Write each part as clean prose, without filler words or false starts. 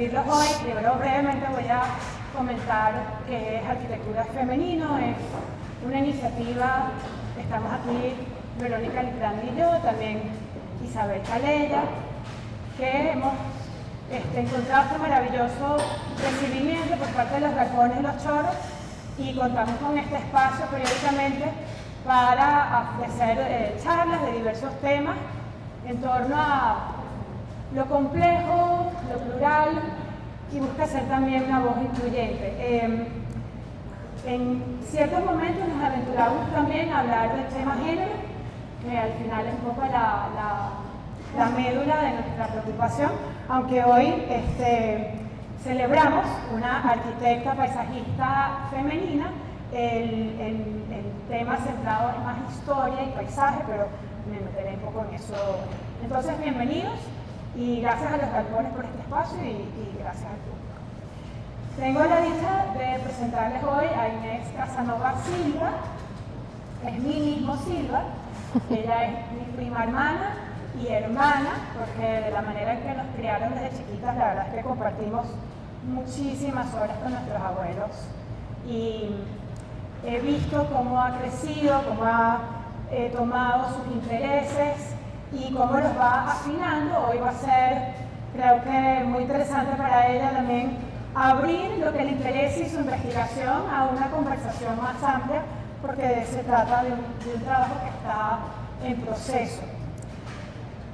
Hoy, primero brevemente voy a comentar qué es Arquitectura Femenino. Es una iniciativa, estamos aquí Verónica Litrán y yo, también Isabel Calella, que hemos encontrado este maravilloso recibimiento por parte de los galpones de los Choros y contamos con este espacio periódicamente para ofrecer charlas de diversos temas en torno a lo complejo, lo plural, y busca ser también una voz incluyente. En ciertos momentos nos aventuramos también a hablar del tema género, que al final es un poco la médula de nuestra preocupación, aunque hoy celebramos una arquitecta paisajista femenina. El tema centrado es más historia y paisaje, pero me meteré un poco en eso. Entonces, bienvenidos. Y gracias a los galpones por este espacio y gracias al público. Tengo la dicha de presentarles hoy a Inés Casanova Silva. Es mi mismo Silva. Ella es mi prima hermana y hermana, porque de la manera en que nos criaron desde chiquitas, la verdad es que compartimos muchísimas horas con nuestros abuelos. Y he visto cómo ha crecido, cómo ha tomado sus intereses y cómo los va afinando. Hoy va a ser, creo que muy interesante para ella también, abrir lo que le interesa y su investigación a una conversación más amplia, porque se trata de un trabajo que está en proceso.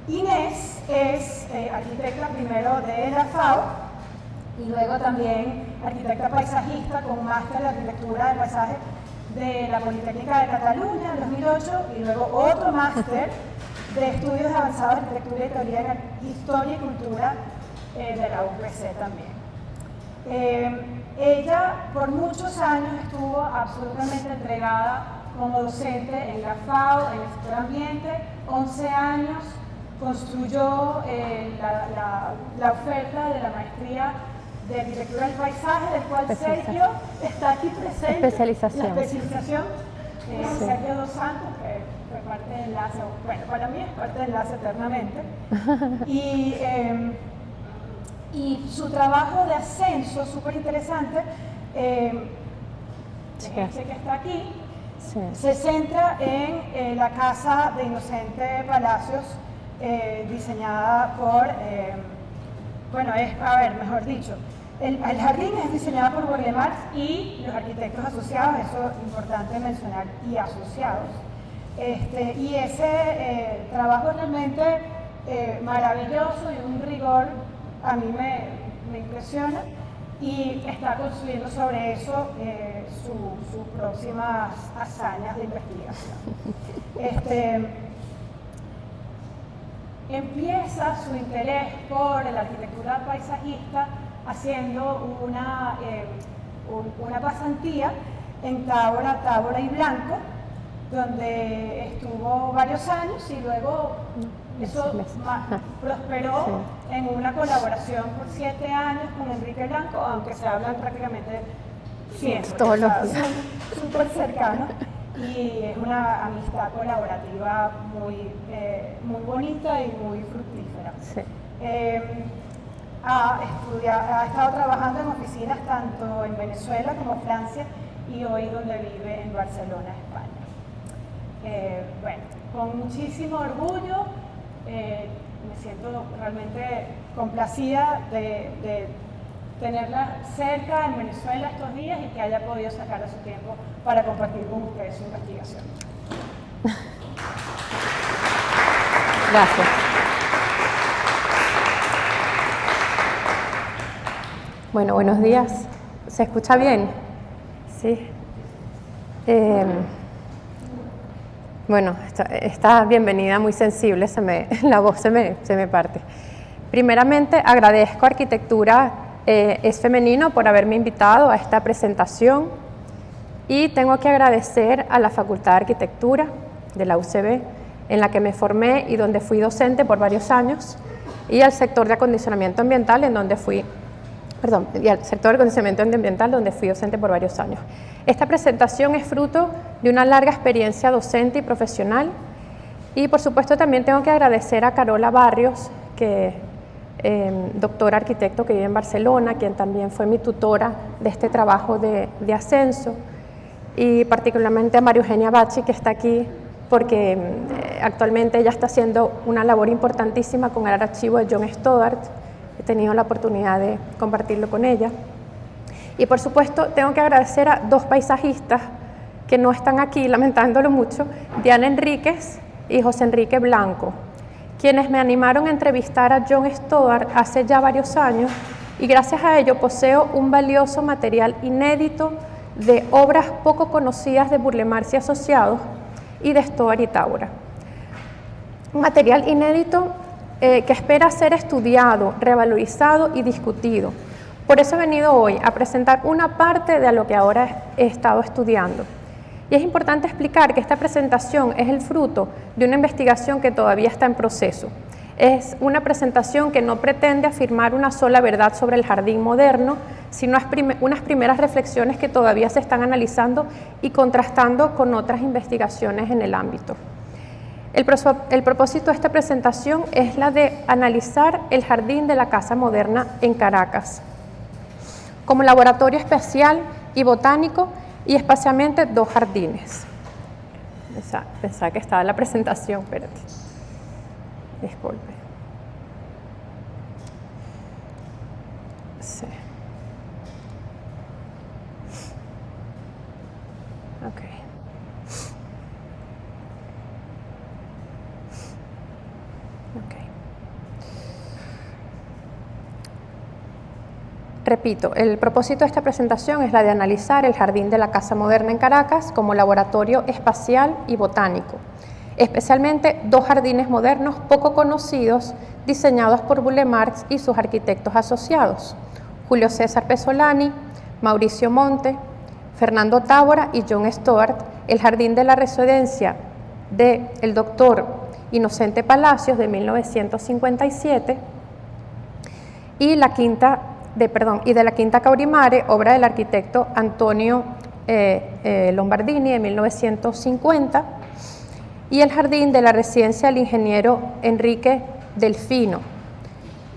Inés es arquitecta primero de la FAO y luego también arquitecta paisajista con máster de arquitectura de paisaje de la Politécnica de Cataluña en 2008 y luego otro máster de estudios avanzados de arquitectura y teoría de historia y cultura de la UPC también. Ella por muchos años estuvo absolutamente entregada como docente en la FAO, en el sector ambiente. 11 años construyó la oferta de la maestría de arquitectura del paisaje, del cual Sergio está aquí presente. Especialización. La especialización. Sergio Dos Santos, que fue parte de Enlace, bueno, para mí es parte de Enlace eternamente. Y su trabajo de ascenso, súper interesante, este que está aquí, se centra en la casa de Inocente Palacios, diseñada por, mejor dicho, el jardín es diseñado por Borlemar y los arquitectos asociados, eso es importante mencionar, y asociados. Y ese trabajo realmente maravilloso y un rigor a mí me impresiona, y está construyendo sobre eso sus próximas hazañas de investigación. Empieza su interés por la arquitectura paisajista haciendo una pasantía en Tábora y Blanco, donde estuvo varios años y luego eso prosperó en una colaboración por 7 años con Enrique Blanco, aunque se hablan prácticamente siempre, todos los días. Son súper cercanos, y es una amistad colaborativa muy bonita y muy fructífera. Sí. Ha estado trabajando en oficinas tanto en Venezuela como Francia, y hoy donde vive en Barcelona, España. Con muchísimo orgullo, me siento realmente complacida de tenerla cerca en Venezuela estos días y que haya podido sacar su tiempo para compartir con ustedes su investigación. Gracias. Bueno, buenos días. ¿Se escucha bien? Sí. Bueno, esta bienvenida muy sensible, la voz se me parte. Primeramente, agradezco a Arquitectura es Femenino por haberme invitado a esta presentación, y tengo que agradecer a la Facultad de Arquitectura de la UCB, en la que me formé y donde fui docente por varios años, y al sector de acondicionamiento ambiental, donde fui docente por varios años. Esta presentación es fruto de una larga experiencia docente y profesional, y por supuesto también tengo que agradecer a Carola Barrios, que doctor arquitecto que vive en Barcelona, quien también fue mi tutora de este trabajo de ascenso, y particularmente a María Eugenia Bacci, que está aquí porque actualmente ella está haciendo una labor importantísima con el archivo de John Stoddard. He tenido la oportunidad de compartirlo con ella. Y por supuesto tengo que agradecer a dos paisajistas que no están aquí, lamentándolo mucho, Diana Enríquez y José Enrique Blanco, quienes me animaron a entrevistar a John Stoddard hace ya varios años, y gracias a ello poseo un valioso material inédito de obras poco conocidas de Burle Marx y asociados y de Stoddard y Tábora. Un material inédito que espera ser estudiado, revalorizado y discutido. Por eso he venido hoy a presentar una parte de lo que ahora he estado estudiando. Y es importante explicar que esta presentación es el fruto de una investigación que todavía está en proceso. Es una presentación que no pretende afirmar una sola verdad sobre el jardín moderno, sino unas primeras reflexiones que todavía se están analizando y contrastando con otras investigaciones en el ámbito. El propósito de esta presentación es la de analizar el jardín de la Casa Moderna en Caracas, como laboratorio espacial y botánico, y espacialmente 2 jardines. Pensaba que estaba en la presentación, espérate. Disculpe. Sí. Ok. Repito, el propósito de esta presentación es la de analizar el jardín de la Casa Moderna en Caracas como laboratorio espacial y botánico, especialmente 2 jardines modernos poco conocidos diseñados por Burle Marx y sus arquitectos asociados, Julio César Pesolani, Mauricio Monte, Fernando Tábora y John Stoddard, el jardín de la residencia del doctor Inocente Palacios de 1957 y de la Quinta Caurimare, obra del arquitecto Antonio Lombardini de 1950, y el jardín de la residencia del ingeniero Enrique Delfino,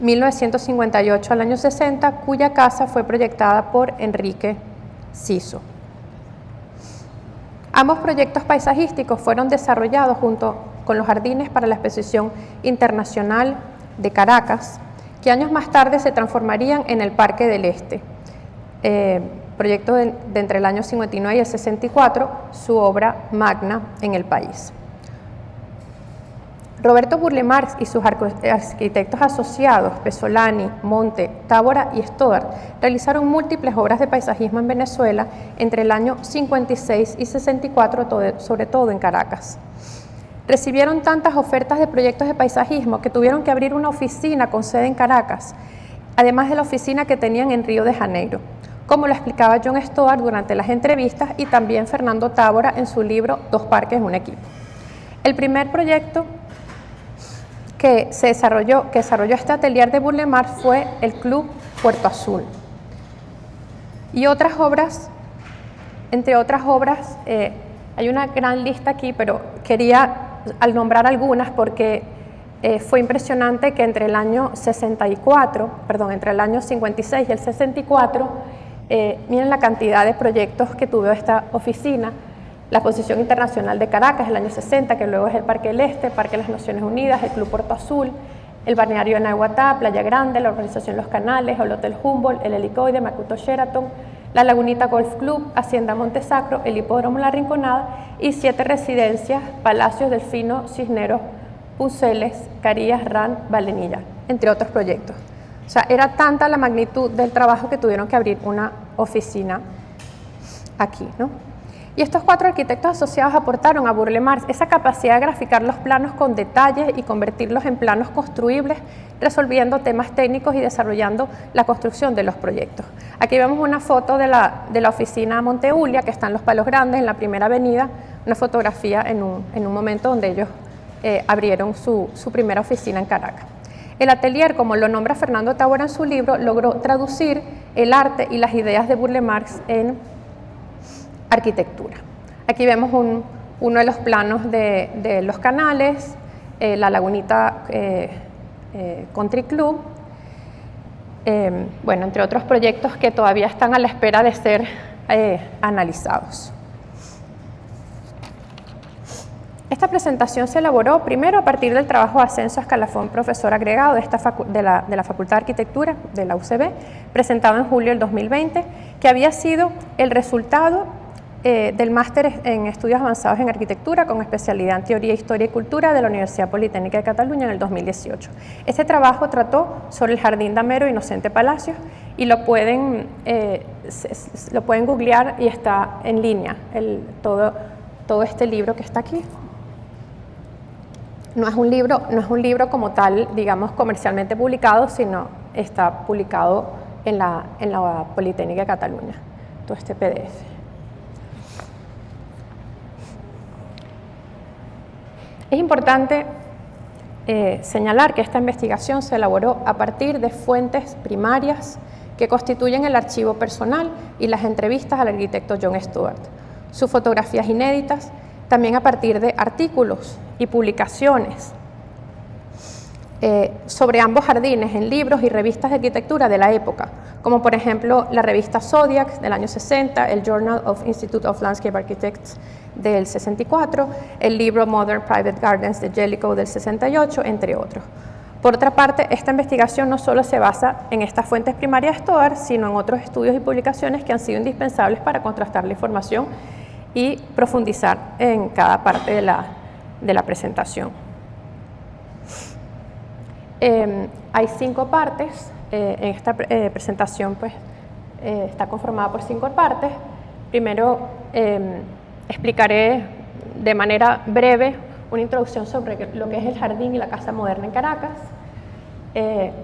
1958 al año 60, cuya casa fue proyectada por Enrique Siso. Ambos proyectos paisajísticos fueron desarrollados junto con los jardines para la Exposición Internacional de Caracas, que años más tarde se transformarían en el Parque del Este, proyecto de entre el año 59 y el 64, su obra magna en el país. Roberto Burle Marx y sus arquitectos asociados, Pesolani, Monte, Tábora y Stoddard, realizaron múltiples obras de paisajismo en Venezuela entre el año 56 y 64, sobre todo en Caracas. Recibieron tantas ofertas de proyectos de paisajismo que tuvieron que abrir una oficina con sede en Caracas, además de la oficina que tenían en Río de Janeiro, como lo explicaba John Stoddard durante las entrevistas y también Fernando Tábora en su libro 2 parques, un equipo. El primer proyecto que desarrolló este atelier de Burle Marx fue el Club Puerto Azul. Y otras obras, entre otras obras, hay una gran lista aquí, pero quería al nombrar algunas porque fue impresionante que entre el año 56 y el 64, miren la cantidad de proyectos que tuvo esta oficina. La Exposición Internacional de Caracas, el año 60, que luego es el Parque del Este, Parque de las Naciones Unidas, el Club Puerto Azul, el balneario de Naiguatá, Playa Grande, la Organización Los Canales, el Hotel Humboldt, el Helicoide, Macuto Sheraton, la Lagunita Golf Club, Hacienda Montesacro, el Hipódromo La Rinconada y 7 residencias, Palacios Delfino, Cisneros, Puceles, Carías, RAN, Valenilla, entre otros proyectos. O sea, era tanta la magnitud del trabajo que tuvieron que abrir una oficina aquí, ¿no? Y estos 4 arquitectos asociados aportaron a Burle Marx esa capacidad de graficar los planos con detalles y convertirlos en planos construibles, resolviendo temas técnicos y desarrollando la construcción de los proyectos. Aquí vemos una foto de la oficina Monteulia, que está en Los Palos Grandes, en la Primera Avenida, una fotografía en un momento donde ellos abrieron su primera oficina en Caracas. El atelier, como lo nombra Fernando Tábora en su libro, logró traducir el arte y las ideas de Burle Marx en arquitectura. Aquí vemos uno de los planos de los canales, la Lagunita Country Club, bueno, entre otros proyectos que todavía están a la espera de ser analizados. Esta presentación se elaboró primero a partir del trabajo de ascenso a escalafón profesor agregado de la Facultad de Arquitectura de la UCB, presentado en julio del 2020, que había sido el resultado del máster en estudios avanzados en arquitectura con especialidad en teoría, historia y cultura de la Universidad Politécnica de Cataluña en el 2018. Este trabajo trató sobre el Jardín Damero Inocente Palacios y lo pueden googlear y está en línea todo este libro que está aquí. No es un libro como tal, digamos, comercialmente publicado, sino está publicado en la Politécnica de Cataluña, todo este PDF. Es importante señalar que esta investigación se elaboró a partir de fuentes primarias que constituyen el archivo personal y las entrevistas al arquitecto John Stewart, sus fotografías inéditas, también a partir de artículos y publicaciones sobre ambos jardines en libros y revistas de arquitectura de la época, como por ejemplo la revista Zodiac del año 60, el Journal of Institute of Landscape Architects del 64, el libro Modern Private Gardens de Jellicoe del 68, entre otros. Por otra parte, esta investigación no solo se basa en estas fuentes primarias de Stewart, sino en otros estudios y publicaciones que han sido indispensables para contrastar la información y profundizar en cada parte de la presentación. Hay 5 partes, en esta presentación pues, está conformada por 5 partes. Primero explicaré de manera breve una introducción sobre lo que es el jardín y la casa moderna en Caracas.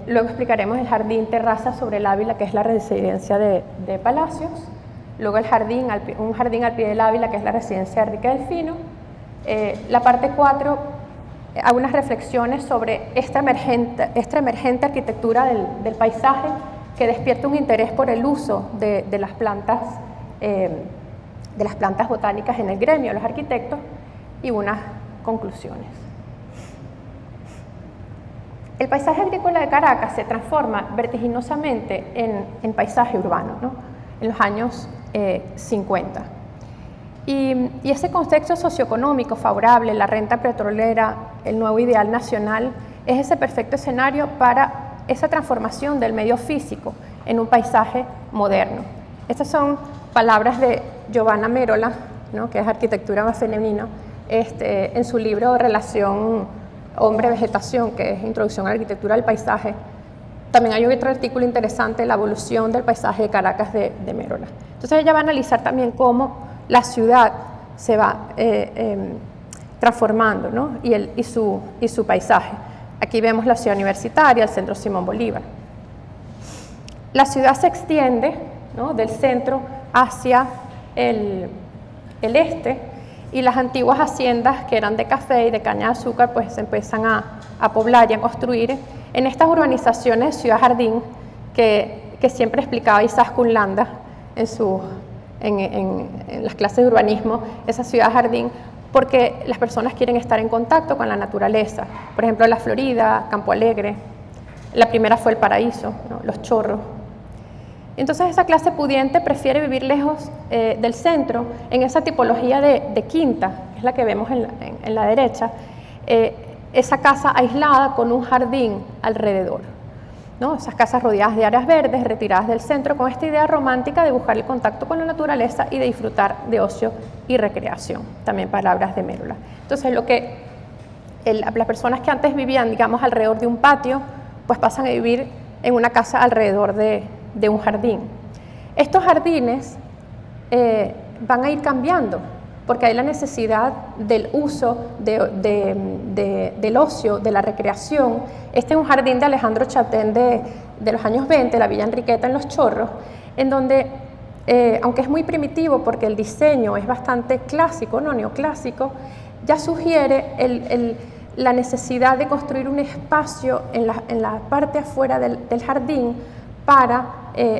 Luego explicaremos el jardín terraza sobre el Ávila, que es la residencia de Palacios. Luego un jardín al pie del Ávila, que es la residencia de Enrique Delfino. La parte 4, hago unas reflexiones sobre esta emergente arquitectura del paisaje que despierta un interés por el uso de las plantas botánicas en el gremio de los arquitectos y unas conclusiones. El paisaje agrícola de Caracas se transforma vertiginosamente en paisaje urbano, ¿no? En los años 50. Y ese contexto socioeconómico favorable, la renta petrolera, el nuevo ideal nacional, es ese perfecto escenario para esa transformación del medio físico en un paisaje moderno. Estas son palabras de Giovanna Merola, ¿no? Que es arquitectura más femenina, en su libro Relación Hombre-Vegetación, que es Introducción a la Arquitectura del Paisaje. También hay otro artículo interesante, La evolución del paisaje de Caracas, de Merola. Entonces ella va a analizar también cómo la ciudad se va transformando, ¿no? y su paisaje. Aquí vemos la ciudad universitaria, el centro Simón Bolívar. La ciudad se extiende, ¿no? Del centro hacia el este, y las antiguas haciendas que eran de café y de caña de azúcar pues se empiezan a poblar y a construir en estas urbanizaciones de Ciudad Jardín que siempre explicaba Izaskun Landa en las clases de urbanismo, esa Ciudad Jardín, porque las personas quieren estar en contacto con la naturaleza. Por ejemplo, La Florida, Campo Alegre, la primera fue El Paraíso, ¿no? Los Chorros. Entonces esa clase pudiente prefiere vivir lejos del centro, en esa tipología de quinta, que es la que vemos en la derecha, esa casa aislada con un jardín alrededor, ¿no? Esas casas rodeadas de áreas verdes, retiradas del centro, con esta idea romántica de buscar el contacto con la naturaleza y de disfrutar de ocio y recreación, también palabras de Merola. Entonces las personas que antes vivían, digamos, alrededor de un patio, pues pasan a vivir en una casa alrededor de un jardín. Estos jardines van a ir cambiando porque hay la necesidad del uso del ocio, de la recreación. Este es un jardín de Alejandro Chatén de los años 20, la Villa Enriqueta en Los Chorros, en donde, aunque es muy primitivo porque el diseño es bastante clásico, no neoclásico, ya sugiere la necesidad de construir un espacio en la parte afuera del jardín para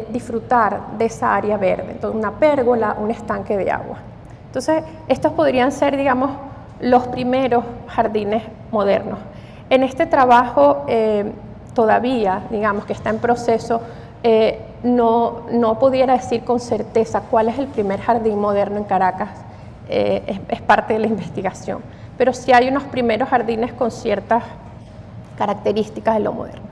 disfrutar de esa área verde, entonces una pérgola, un estanque de agua. Entonces, estos podrían ser, digamos, los primeros jardines modernos. En este trabajo todavía, digamos, que está en proceso, no pudiera decir con certeza cuál es el primer jardín moderno en Caracas. Es parte de la investigación, pero sí hay unos primeros jardines con ciertas características de lo moderno.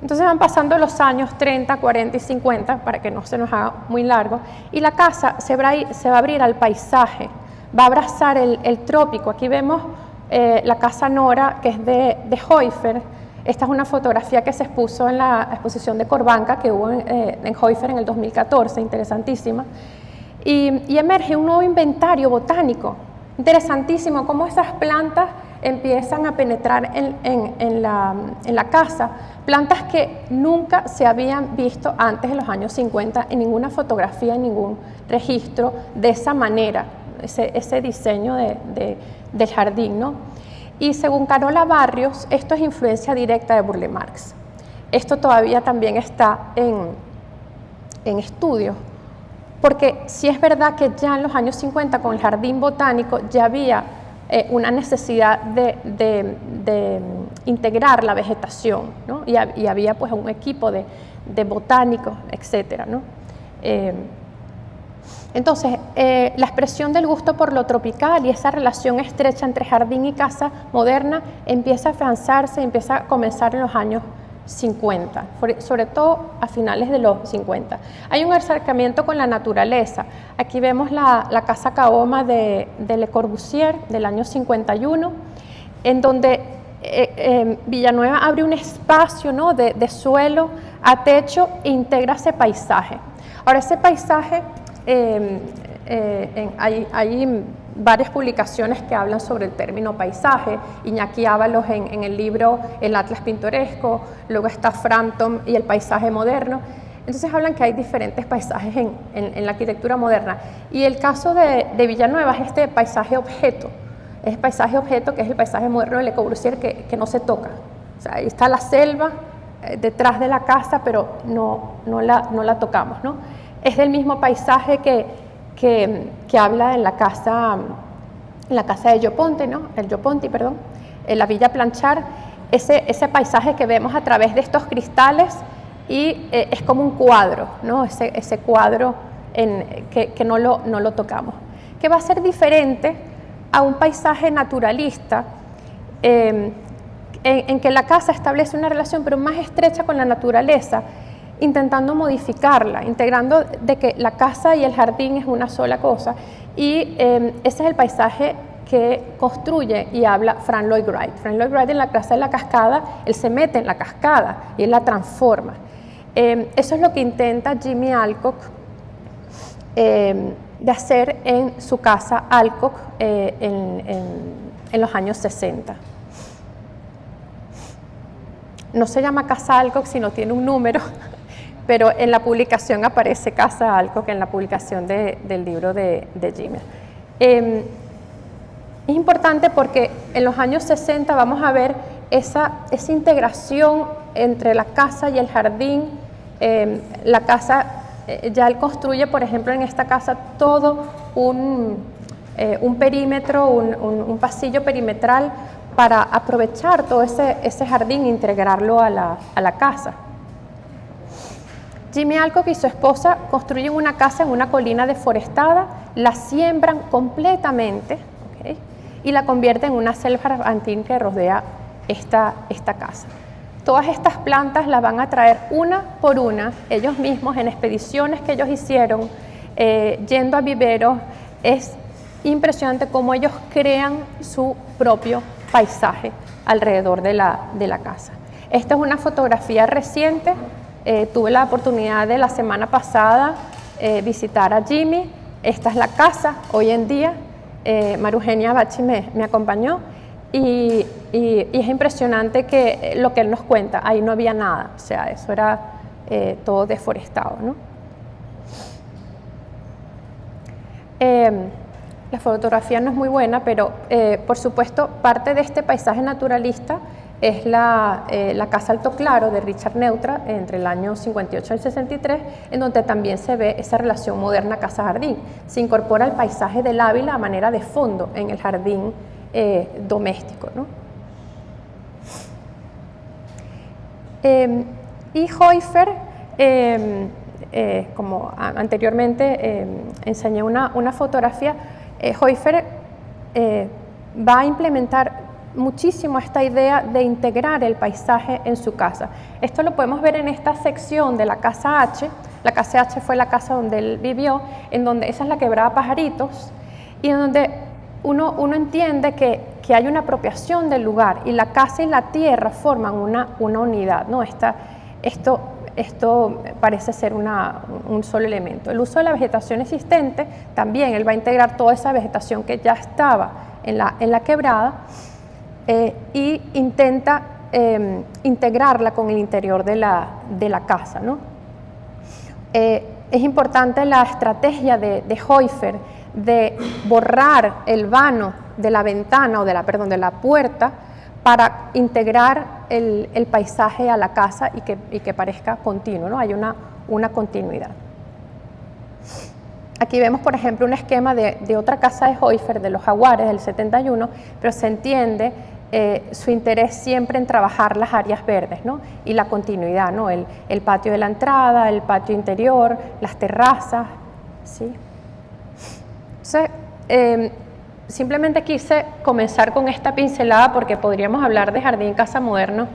Entonces van pasando los años 30, 40 y 50, para que no se nos haga muy largo, y la casa se va a abrir al paisaje, va a abrazar el trópico. Aquí vemos la Casa Nora, que es de Heufer. Esta es una fotografía que se expuso en la exposición de Corbanca, que hubo en Heufer en el 2014, interesantísima. Y emerge un nuevo inventario botánico, interesantísimo, cómo esas plantas empiezan a penetrar en la casa, plantas que nunca se habían visto antes de los años 50 en ninguna fotografía, en ningún registro de esa manera, ese diseño del jardín, ¿no? Y según Carola Barrios, esto es influencia directa de Burle Marx. Esto todavía también está en estudio, porque sí es verdad que ya en los años 50 con el jardín botánico ya había una necesidad de integrar la vegetación, ¿no? Y había pues un equipo de botánicos, etcétera, ¿no? Entonces, la expresión del gusto por lo tropical y esa relación estrecha entre jardín y casa moderna empieza a afianzarse, empieza a comenzar en los años 50, sobre todo a finales de los 50. Hay un acercamiento con la naturaleza. Aquí vemos la Casa Caoma de Le Corbusier del año 51, en donde Villanueva abre un espacio, ¿no?, de suelo a techo e integra ese paisaje. Ahora, ese paisaje, hay varias publicaciones que hablan sobre el término paisaje. Iñaki Ábalos en el libro El Atlas Pintoresco, luego está Frampton y el paisaje moderno. Entonces hablan que hay diferentes paisajes en la arquitectura moderna. Y el caso de Villanueva es este paisaje objeto. Es el paisaje objeto, que es el paisaje moderno de Le Corbusier, que no se toca. O sea, ahí está la selva detrás de la casa, pero no la tocamos, ¿no? Es del mismo paisaje que habla en la casa de Gioponti, ¿no? El Gioponti, perdón, en la Villa Planchar, ese paisaje que vemos a través de estos cristales, y es como un cuadro, ¿no? Ese cuadro que no lo tocamos, que va a ser diferente a un paisaje naturalista, en que la casa establece una relación pero más estrecha con la naturaleza, intentando modificarla, integrando de que la casa y el jardín es una sola cosa. Y ese es el paisaje que construye y habla Frank Lloyd Wright. Frank Lloyd Wright, en la Casa de la Cascada, él se mete en la cascada y él la transforma. Eso es lo que intenta Jimmy Alcock de hacer en su casa Alcock en los años 60. No se llama Casa Alcock, sino tiene un número, pero en la publicación aparece Casa Alcock, en la publicación del libro de Jimmy. Es importante porque en los años 60 vamos a ver esa integración entre la casa y el jardín. La casa, ya él construye, por ejemplo, en esta casa todo un perímetro, un pasillo perimetral para aprovechar todo ese jardín e integrarlo a la casa. Jimmy Alcock y su esposa construyen una casa en una colina deforestada, la siembran completamente, ¿okay?, y la convierten en una selva arbutina que rodea esta casa. Todas estas plantas las van a traer una por una, ellos mismos en expediciones que ellos hicieron, yendo a viveros. Es impresionante cómo ellos crean su propio paisaje alrededor de la casa. Esta es una fotografía reciente. Tuve la oportunidad de la semana pasada visitar a Jimmy. Esta es la casa hoy en día. María Eugenia Bachi me acompañó y es impresionante que lo que él nos cuenta. Ahí no había nada, o sea, eso era todo deforestado, ¿no? La fotografía no es muy buena, pero por supuesto parte de este paisaje naturalista es la Casa Alto Claro de Richard Neutra entre el año 58 y el 63, en donde también se ve esa relación moderna casa-jardín. Se incorpora el paisaje del Ávila a manera de fondo en el jardín doméstico, ¿no? Y Heufer, como anteriormente enseñé una fotografía, Heufer va a implementar muchísimo esta idea de integrar el paisaje en su casa. Esto lo podemos ver en esta sección de la Casa H. La Casa H fue la casa donde él vivió, en donde esa es la quebrada Pajaritos, y en donde uno entiende que hay una apropiación del lugar y la casa y la tierra forman una unidad, ¿no? Esto parece ser un solo elemento. El uso de la vegetación existente, también él va a integrar toda esa vegetación que ya estaba en la quebrada, y intenta integrarla con el interior de la casa, ¿no? Es importante la estrategia de Heufer de borrar el vano de la ventana o de la puerta para integrar el paisaje a la casa y que parezca continuo, ¿no? Hay una continuidad. Aquí vemos, por ejemplo, un esquema de otra casa de Heufer, de los Jaguares, del 71, pero se entiende su interés siempre en trabajar las áreas verdes, ¿no? Y la continuidad, ¿no? El patio de la entrada, el patio interior, las terrazas, ¿sí? Entonces, simplemente quise comenzar con esta pincelada porque podríamos hablar de Jardín Casa Moderno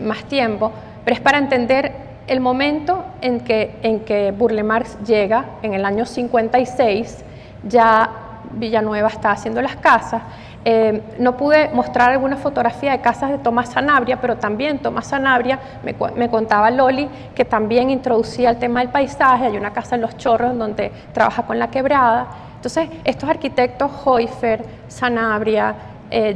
más tiempo, pero es para entender el momento en que Burle Marx llega, en el año 56, ya Villanueva está haciendo las casas. No pude mostrar alguna fotografía de casas de Tomás Sanabria, pero también Tomás Sanabria, me contaba Loli, que también introducía el tema del paisaje. Hay una casa en Los Chorros donde trabaja con la quebrada. Entonces, estos arquitectos, Heufer, Sanabria,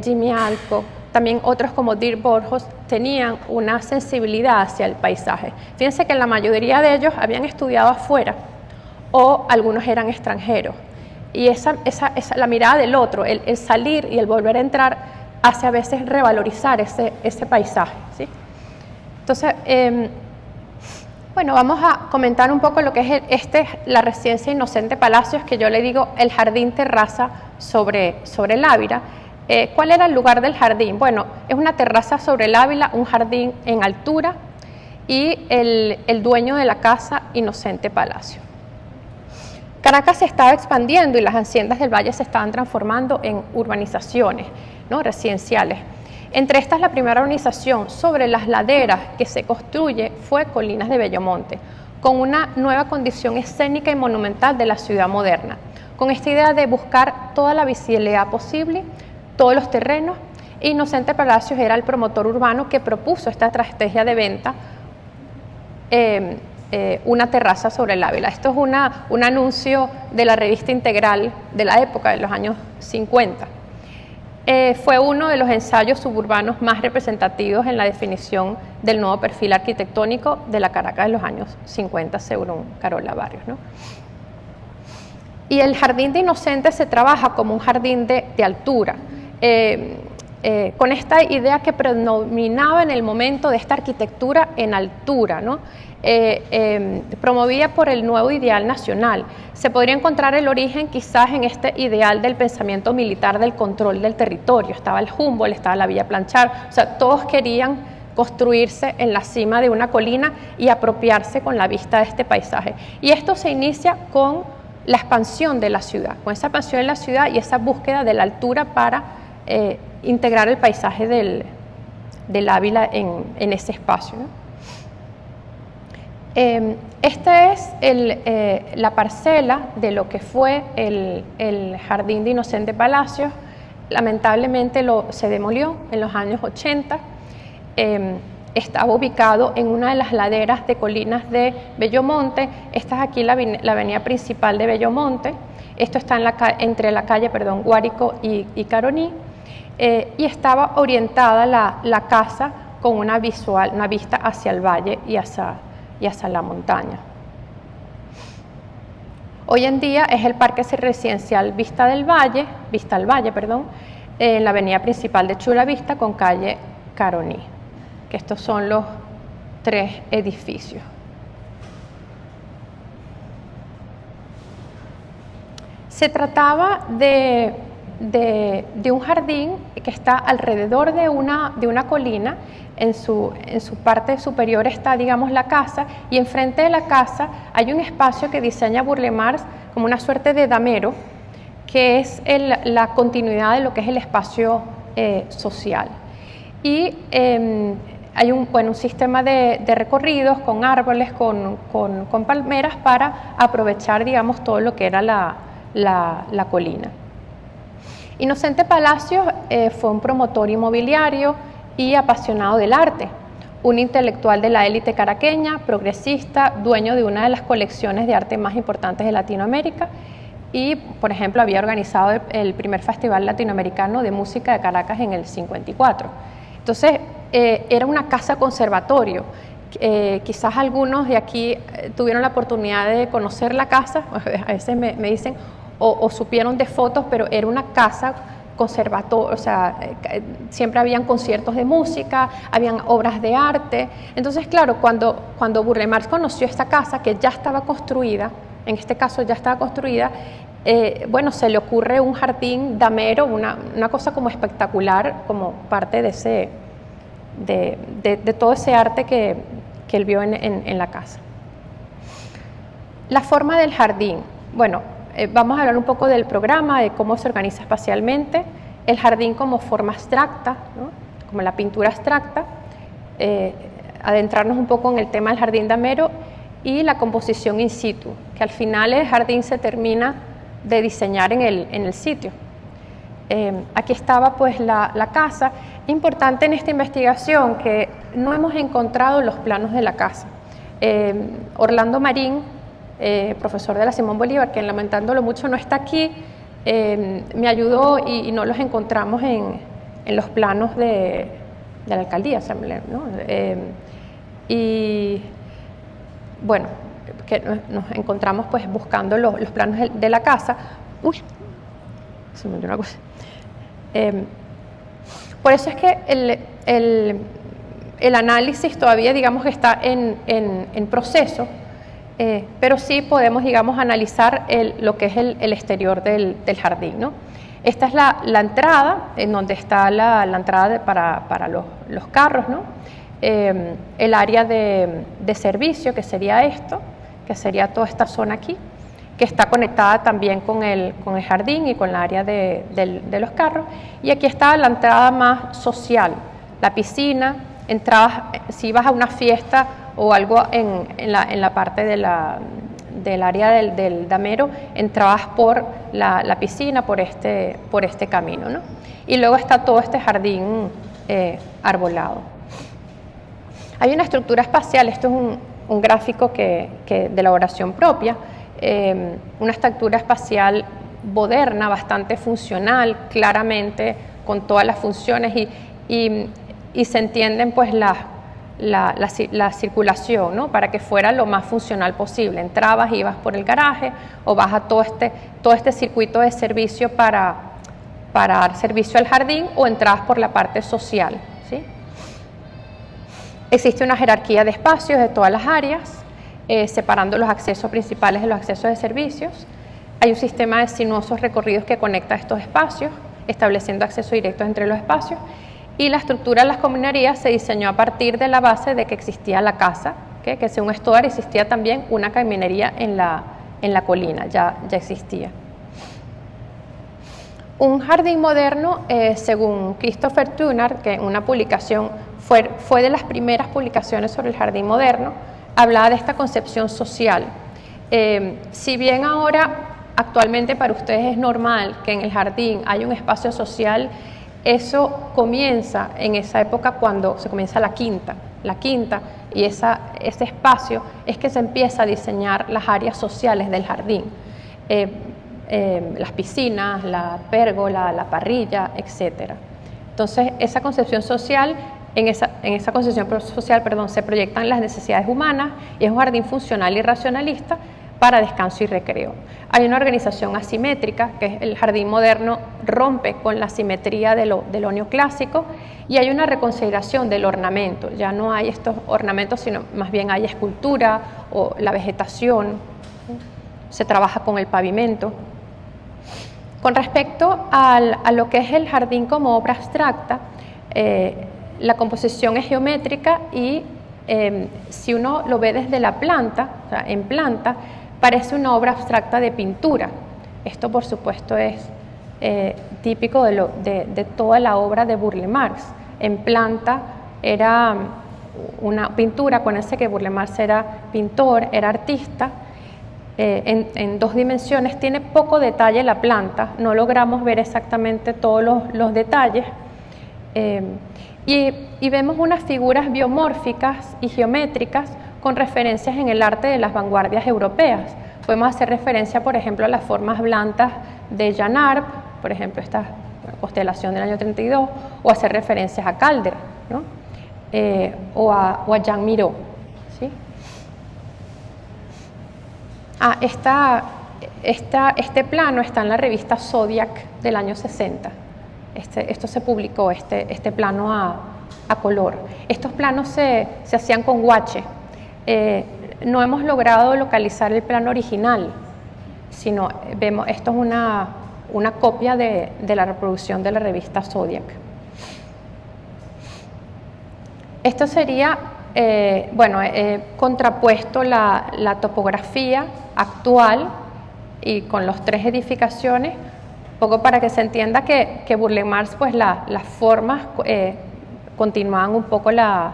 Jimmy Alcock, también otros como Dirk Borjos, tenían una sensibilidad hacia el paisaje. Fíjense que la mayoría de ellos habían estudiado afuera o algunos eran extranjeros. Y la mirada del otro, el salir y el volver a entrar, hace a veces revalorizar ese paisaje, ¿sí? Entonces, bueno, vamos a comentar un poco lo que es la residencia Inocente Palacios, que yo le digo el jardín terraza sobre el Ávila. ¿Cuál era el lugar del jardín? Bueno, es una terraza sobre el Ávila, un jardín en altura, y el dueño de la casa, Inocente Palacio. Caracas se estaba expandiendo y las haciendas del valle se estaban transformando en urbanizaciones, ¿no? Residenciales. Entre estas, la primera urbanización sobre las laderas que se construye fue Colinas de Bellomonte, con una nueva condición escénica y monumental de la ciudad moderna, con esta idea de buscar toda la visibilidad posible, todos los terrenos. Inocente Palacios era el promotor urbano que propuso esta estrategia de venta, una terraza sobre el Ávila. Esto es un anuncio de la revista Integral de la época, de los años 50. Fue uno de los ensayos suburbanos más representativos en la definición del nuevo perfil arquitectónico de la Caracas de los años 50, según Carola Barrios, ¿no? Y el jardín de Inocentes se trabaja como un jardín de altura, con esta idea que predominaba en el momento de esta arquitectura en altura, ¿no? Promovida por el nuevo ideal nacional. Se podría encontrar el origen quizás en este ideal del pensamiento militar del control del territorio. Estaba el Humboldt, estaba la Villa Planchar, o sea, todos querían construirse en la cima de una colina y apropiarse con la vista de este paisaje. Y esto se inicia con la expansión de la ciudad, con esa expansión de la ciudad y esa búsqueda de la altura para integrar el paisaje del Ávila en ese espacio, ¿no? Esta es la parcela de lo que fue el jardín de Inocente Palacios. Lamentablemente se demolió en los años 80. Estaba ubicado en una de las laderas de colinas de Bellomonte. Esta es aquí la avenida principal de Bellomonte. Esto está entre la calle Guárico y Caroní. Y estaba orientada la casa con una vista hacia el valle y hacia la montaña. Hoy en día es el parque residencial Vista al Valle, en la avenida principal de Chula Vista con calle Caroní, que estos son los 3 edificios. Se trataba de un jardín que está alrededor de una colina en su parte superior está, digamos, la casa, y enfrente de la casa hay un espacio que diseña Burle Marx como una suerte de damero, que es la continuidad de lo que es el espacio social. Y hay un sistema de recorridos con árboles, con palmeras para aprovechar, digamos, todo lo que era la colina. Inocente Palacios fue un promotor inmobiliario y apasionado del arte, un intelectual de la élite caraqueña, progresista, dueño de una de las colecciones de arte más importantes de Latinoamérica y, por ejemplo, había organizado el primer Festival Latinoamericano de Música de Caracas en el 54. Entonces, era una casa conservatorio. Quizás algunos de aquí tuvieron la oportunidad de conocer la casa, a veces me dicen, o supieron de fotos, pero era una casa conservatorio, o sea, siempre habían conciertos de música, habían obras de arte. Entonces, claro, cuando Burle Marx conoció esta casa, que ya estaba construida, en este caso ya estaba construida, bueno, se le ocurre un jardín damero, una cosa como espectacular, como parte de todo ese arte que él vio en la casa. La forma del jardín. Bueno, vamos a hablar un poco del programa, de cómo se organiza espacialmente, el jardín como forma abstracta, ¿no? Como la pintura abstracta, adentrarnos un poco en el tema del jardín damero y la composición in situ, que al final el jardín se termina de diseñar en el sitio. Aquí estaba pues la casa. Importante en esta investigación que no hemos encontrado los planos de la casa. Orlando Marín, profesor de la Simón Bolívar, que lamentándolo mucho no está aquí, me ayudó y no los encontramos en los planos de la alcaldía, ¿no? Y bueno, que nos encontramos pues buscando los planos de la casa. Uy, se me dio una cosa. Por eso es que el análisis todavía, digamos, que está en proceso, pero sí podemos, digamos, analizar lo que es el exterior del jardín, ¿no? Esta es la entrada, en donde está la entrada para los carros, ¿no? El área de servicio, que sería esto, que sería toda esta zona aquí, que está conectada también con el jardín y con el área de los carros. Y aquí está la entrada más social, la piscina, entrabas, si ibas a una fiesta o algo en la parte del área del damero, entrabas por la piscina, por este camino, ¿no? Y luego está todo este jardín arbolado. Hay una estructura espacial, esto es un gráfico de elaboración propia, una estructura espacial moderna, bastante funcional, claramente con todas las funciones y se entienden pues la circulación, ¿no? Para que fuera lo más funcional posible. Entrabas, ibas por el garaje o vas a todo este circuito de servicio para dar servicio al jardín o entrabas por la parte social, ¿sí? Existe una jerarquía de espacios de todas las áreas, separando los accesos principales de los accesos de servicios. Hay un sistema de sinuosos recorridos que conecta estos espacios, estableciendo acceso directo entre los espacios. Y la estructura de las cominerías se diseñó a partir de la base de que existía la casa, que según Stoddard existía también una caminería en la colina, ya existía. Un jardín moderno, según Christopher Tunard, que en una publicación fue de las primeras publicaciones sobre el jardín moderno, hablaba de esta concepción social. Si bien ahora, actualmente para ustedes es normal que en el jardín haya un espacio social, eso comienza en esa época cuando se comienza la quinta y ese espacio es que se empieza a diseñar las áreas sociales del jardín, las piscinas, la pérgola, la parrilla, etc. Entonces, esa concepción social, en esa concepción social, se proyectan las necesidades humanas y es un jardín funcional y racionalista para descanso y recreo. Hay una organización asimétrica, que es el jardín moderno rompe con la simetría de lo neoclásico, y hay una reconsideración del ornamento. Ya no hay estos ornamentos, sino más bien hay escultura o la vegetación. Se trabaja con el pavimento. Con respecto a lo que es el jardín como obra abstracta, la composición es geométrica y si uno lo ve desde la planta, o sea, en planta, parece una obra abstracta de pintura. Esto, por supuesto, es típico de toda la obra de Burle Marx. En planta era una pintura, acuérdense que Burle Marx era pintor, era artista, en 2 dimensiones, tiene poco detalle la planta, no logramos ver exactamente todos los detalles, y vemos unas figuras biomórficas y geométricas con referencias en el arte de las vanguardias europeas. Podemos hacer referencia, por ejemplo, a las formas blancas de Jean Arp, por ejemplo, esta constelación del año 32, o hacer referencias a Calder, ¿no? O a Jean Miró, ¿sí? Este plano está en la revista Zodiac del año 60. Esto se publicó, este plano a color. Estos planos se hacían con guache. No hemos logrado localizar el plano original, sino vemos, esto es una copia de la reproducción de la revista Zodiac. Esto sería, contrapuesto la topografía actual y con los 3 edificaciones, un poco para que se entienda que Burle Marx, pues las formas continuaban un poco la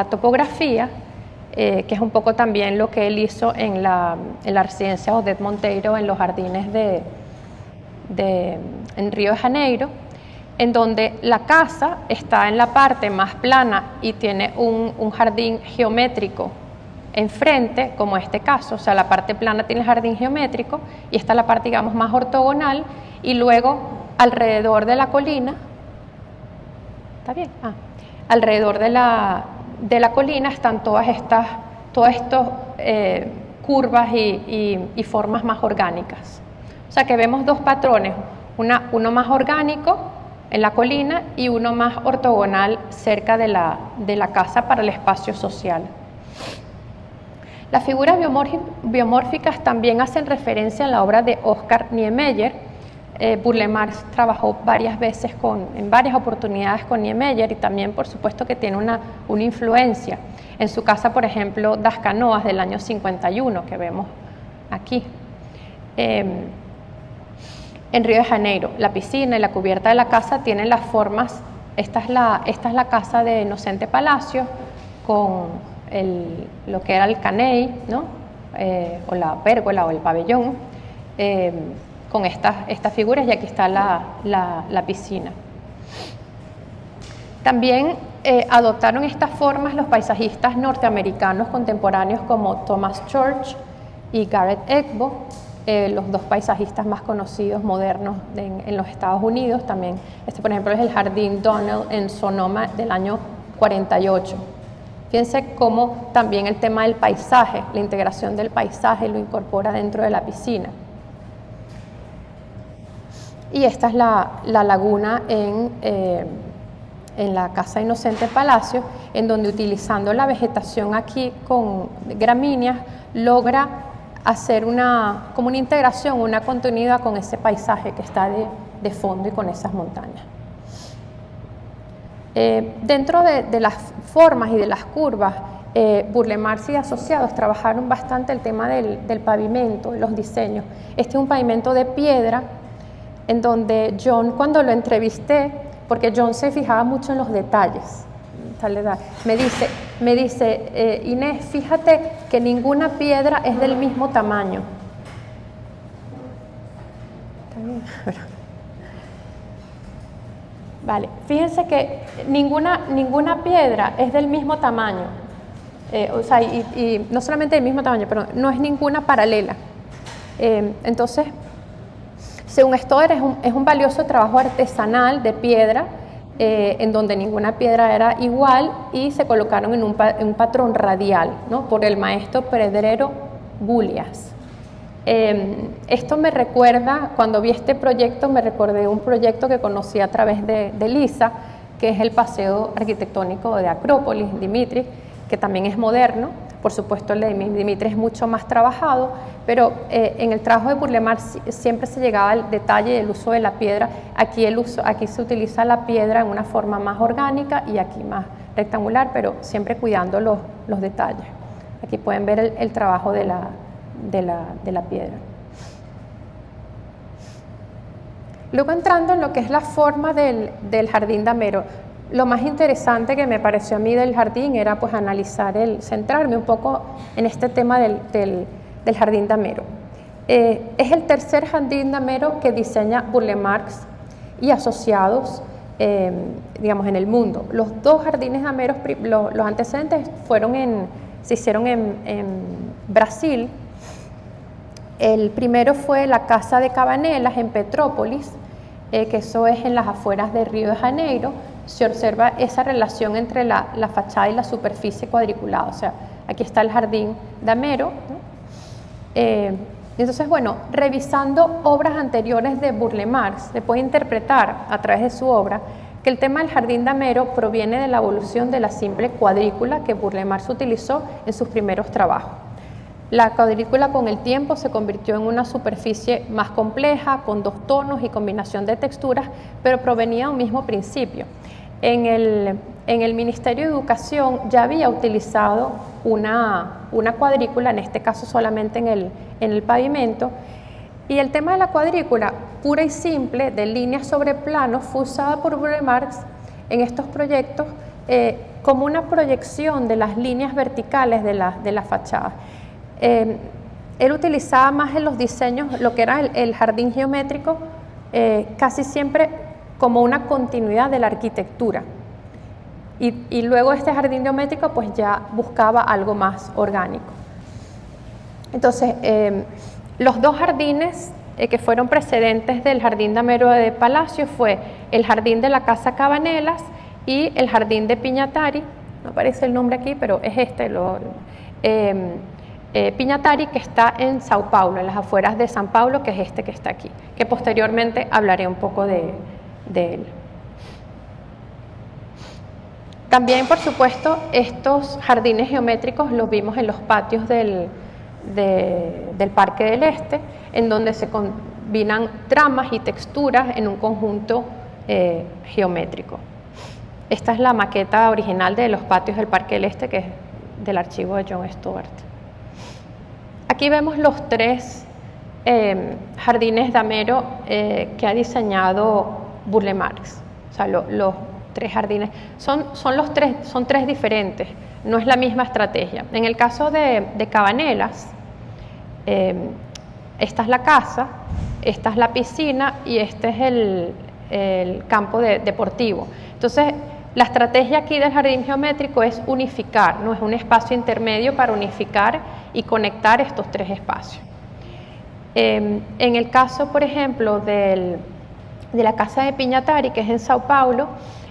topografía, que es un poco también lo que él hizo en la residencia Odette Monteiro en los jardines en Río de Janeiro, en donde la casa está en la parte más plana y tiene un jardín geométrico enfrente, como este caso, o sea, la parte plana tiene el jardín geométrico y esta es la parte, digamos, más ortogonal, y luego alrededor de la colina, ¿está bien? Alrededor de la colina están todas estas curvas y formas más orgánicas. O sea que vemos 2 patrones, uno más orgánico en la colina y uno más ortogonal cerca de la casa para el espacio social. Las figuras biomórficas también hacen referencia a la obra de Oscar Niemeyer. Burle Marx trabajó varias veces en varias oportunidades con Niemeyer, y también, por supuesto, que tiene una influencia. En su casa, por ejemplo, Das Canoas del año 51, que vemos aquí. En Río de Janeiro, la piscina y la cubierta de la casa tienen las formas. Esta es la casa de Inocente Palacio, con lo que era el caney, ¿no? O la pérgola o el pabellón, con estas figuras, y aquí está la piscina. También adoptaron estas formas los paisajistas norteamericanos contemporáneos como Thomas Church y Garrett Egbo, los 2 paisajistas más conocidos modernos en los Estados Unidos. También por ejemplo, es el Jardín Donnell en Sonoma del año 48. Fíjense cómo también el tema del paisaje, la integración del paisaje, lo incorpora dentro de la piscina. Y esta es la laguna en la casa Inocente Palacio, en donde, utilizando la vegetación aquí con gramíneas, logra hacer como una integración, una continuidad con ese paisaje que está de fondo y con esas montañas. Dentro de las formas y de las curvas, Burle Marx y asociados trabajaron bastante el tema del pavimento, de los diseños. Este es un pavimento de piedra, en donde John, cuando lo entrevisté, porque John se fijaba mucho en los detalles, me dice, Inés, fíjate que ninguna piedra es del mismo tamaño. ¿Está bien? Vale, fíjense que ninguna piedra es del mismo tamaño, o sea, y no solamente del mismo tamaño, pero no es ninguna paralela. Entonces, según Stoddard, es un valioso trabajo artesanal de piedra, en donde ninguna piedra era igual, y se colocaron en un patrón radial, ¿no? Por el maestro Pedrero Bullias. Esto me recuerda, cuando vi este proyecto, me recordé un proyecto que conocí a través de Lisa, que es el Paseo Arquitectónico de Acrópolis, Dimitri, que también es moderno, por supuesto el de Dimitri es mucho más trabajado, pero en el trabajo de Burle Marx siempre se llegaba al detalle del uso de la piedra. Aquí se utiliza la piedra en una forma más orgánica y aquí más rectangular, pero siempre cuidando los detalles. Aquí pueden ver el trabajo de la piedra. Luego, entrando en lo que es la forma del jardín damero, lo más interesante que me pareció a mí del jardín era pues analizar, centrarme un poco en este tema del jardín damero. Es el tercer jardín damero que diseña Burle Marx y asociados, digamos, en el mundo. Los dos jardines dameros, los antecedentes se hicieron en Brasil. El primero fue la Casa de Cabanelas en Petrópolis, que eso es en las afueras de Río de Janeiro. Se observa esa relación entre la fachada y la superficie cuadriculada. O sea, aquí está el jardín damero, ¿no? Entonces, bueno, revisando obras anteriores de Burle Marx, se puede interpretar a través de su obra que el tema del jardín damero proviene de la evolución de la simple cuadrícula que Burle Marx utilizó en sus primeros trabajos. La cuadrícula con el tiempo se convirtió en una superficie más compleja, con dos tonos y combinación de texturas, pero provenía de un mismo principio. En el Ministerio de Educación ya había utilizado una cuadrícula, en este caso solamente en el pavimento, y el tema de la cuadrícula pura y simple de líneas sobre planos fue usada por Burle Marx en estos proyectos como una proyección de las líneas verticales de la fachada. Él utilizaba más en los diseños lo que era el jardín geométrico, casi siempre como una continuidad de la arquitectura, y luego este jardín geométrico pues ya buscaba algo más orgánico. Entonces, los dos jardines que fueron precedentes del jardín damero de Palacio fue el jardín de la Casa Cabanelas y el jardín de Pignatari. No aparece el nombre aquí, pero es Pignatari, que está en Sao Paulo, en las afueras de San Paulo, que es este que está aquí, que posteriormente hablaré un poco de él. También, por supuesto, estos jardines geométricos los vimos en los patios del Parque del Este, en donde se combinan tramas y texturas en un conjunto geométrico. Esta es la maqueta original de los patios del Parque del Este, que es del archivo de John Stuart. Aquí vemos los tres jardines damero que ha diseñado Burle Marx. O sea, los tres jardines son tres diferentes, no es la misma estrategia. En el caso de Cabanelas, esta es la casa, esta es la piscina y este es el campo deportivo. Entonces, la estrategia aquí del jardín geométrico es unificar, no es un espacio intermedio para unificar y conectar estos tres espacios. En el caso, por ejemplo, de la Casa de Pignatari, que es en Sao Paulo,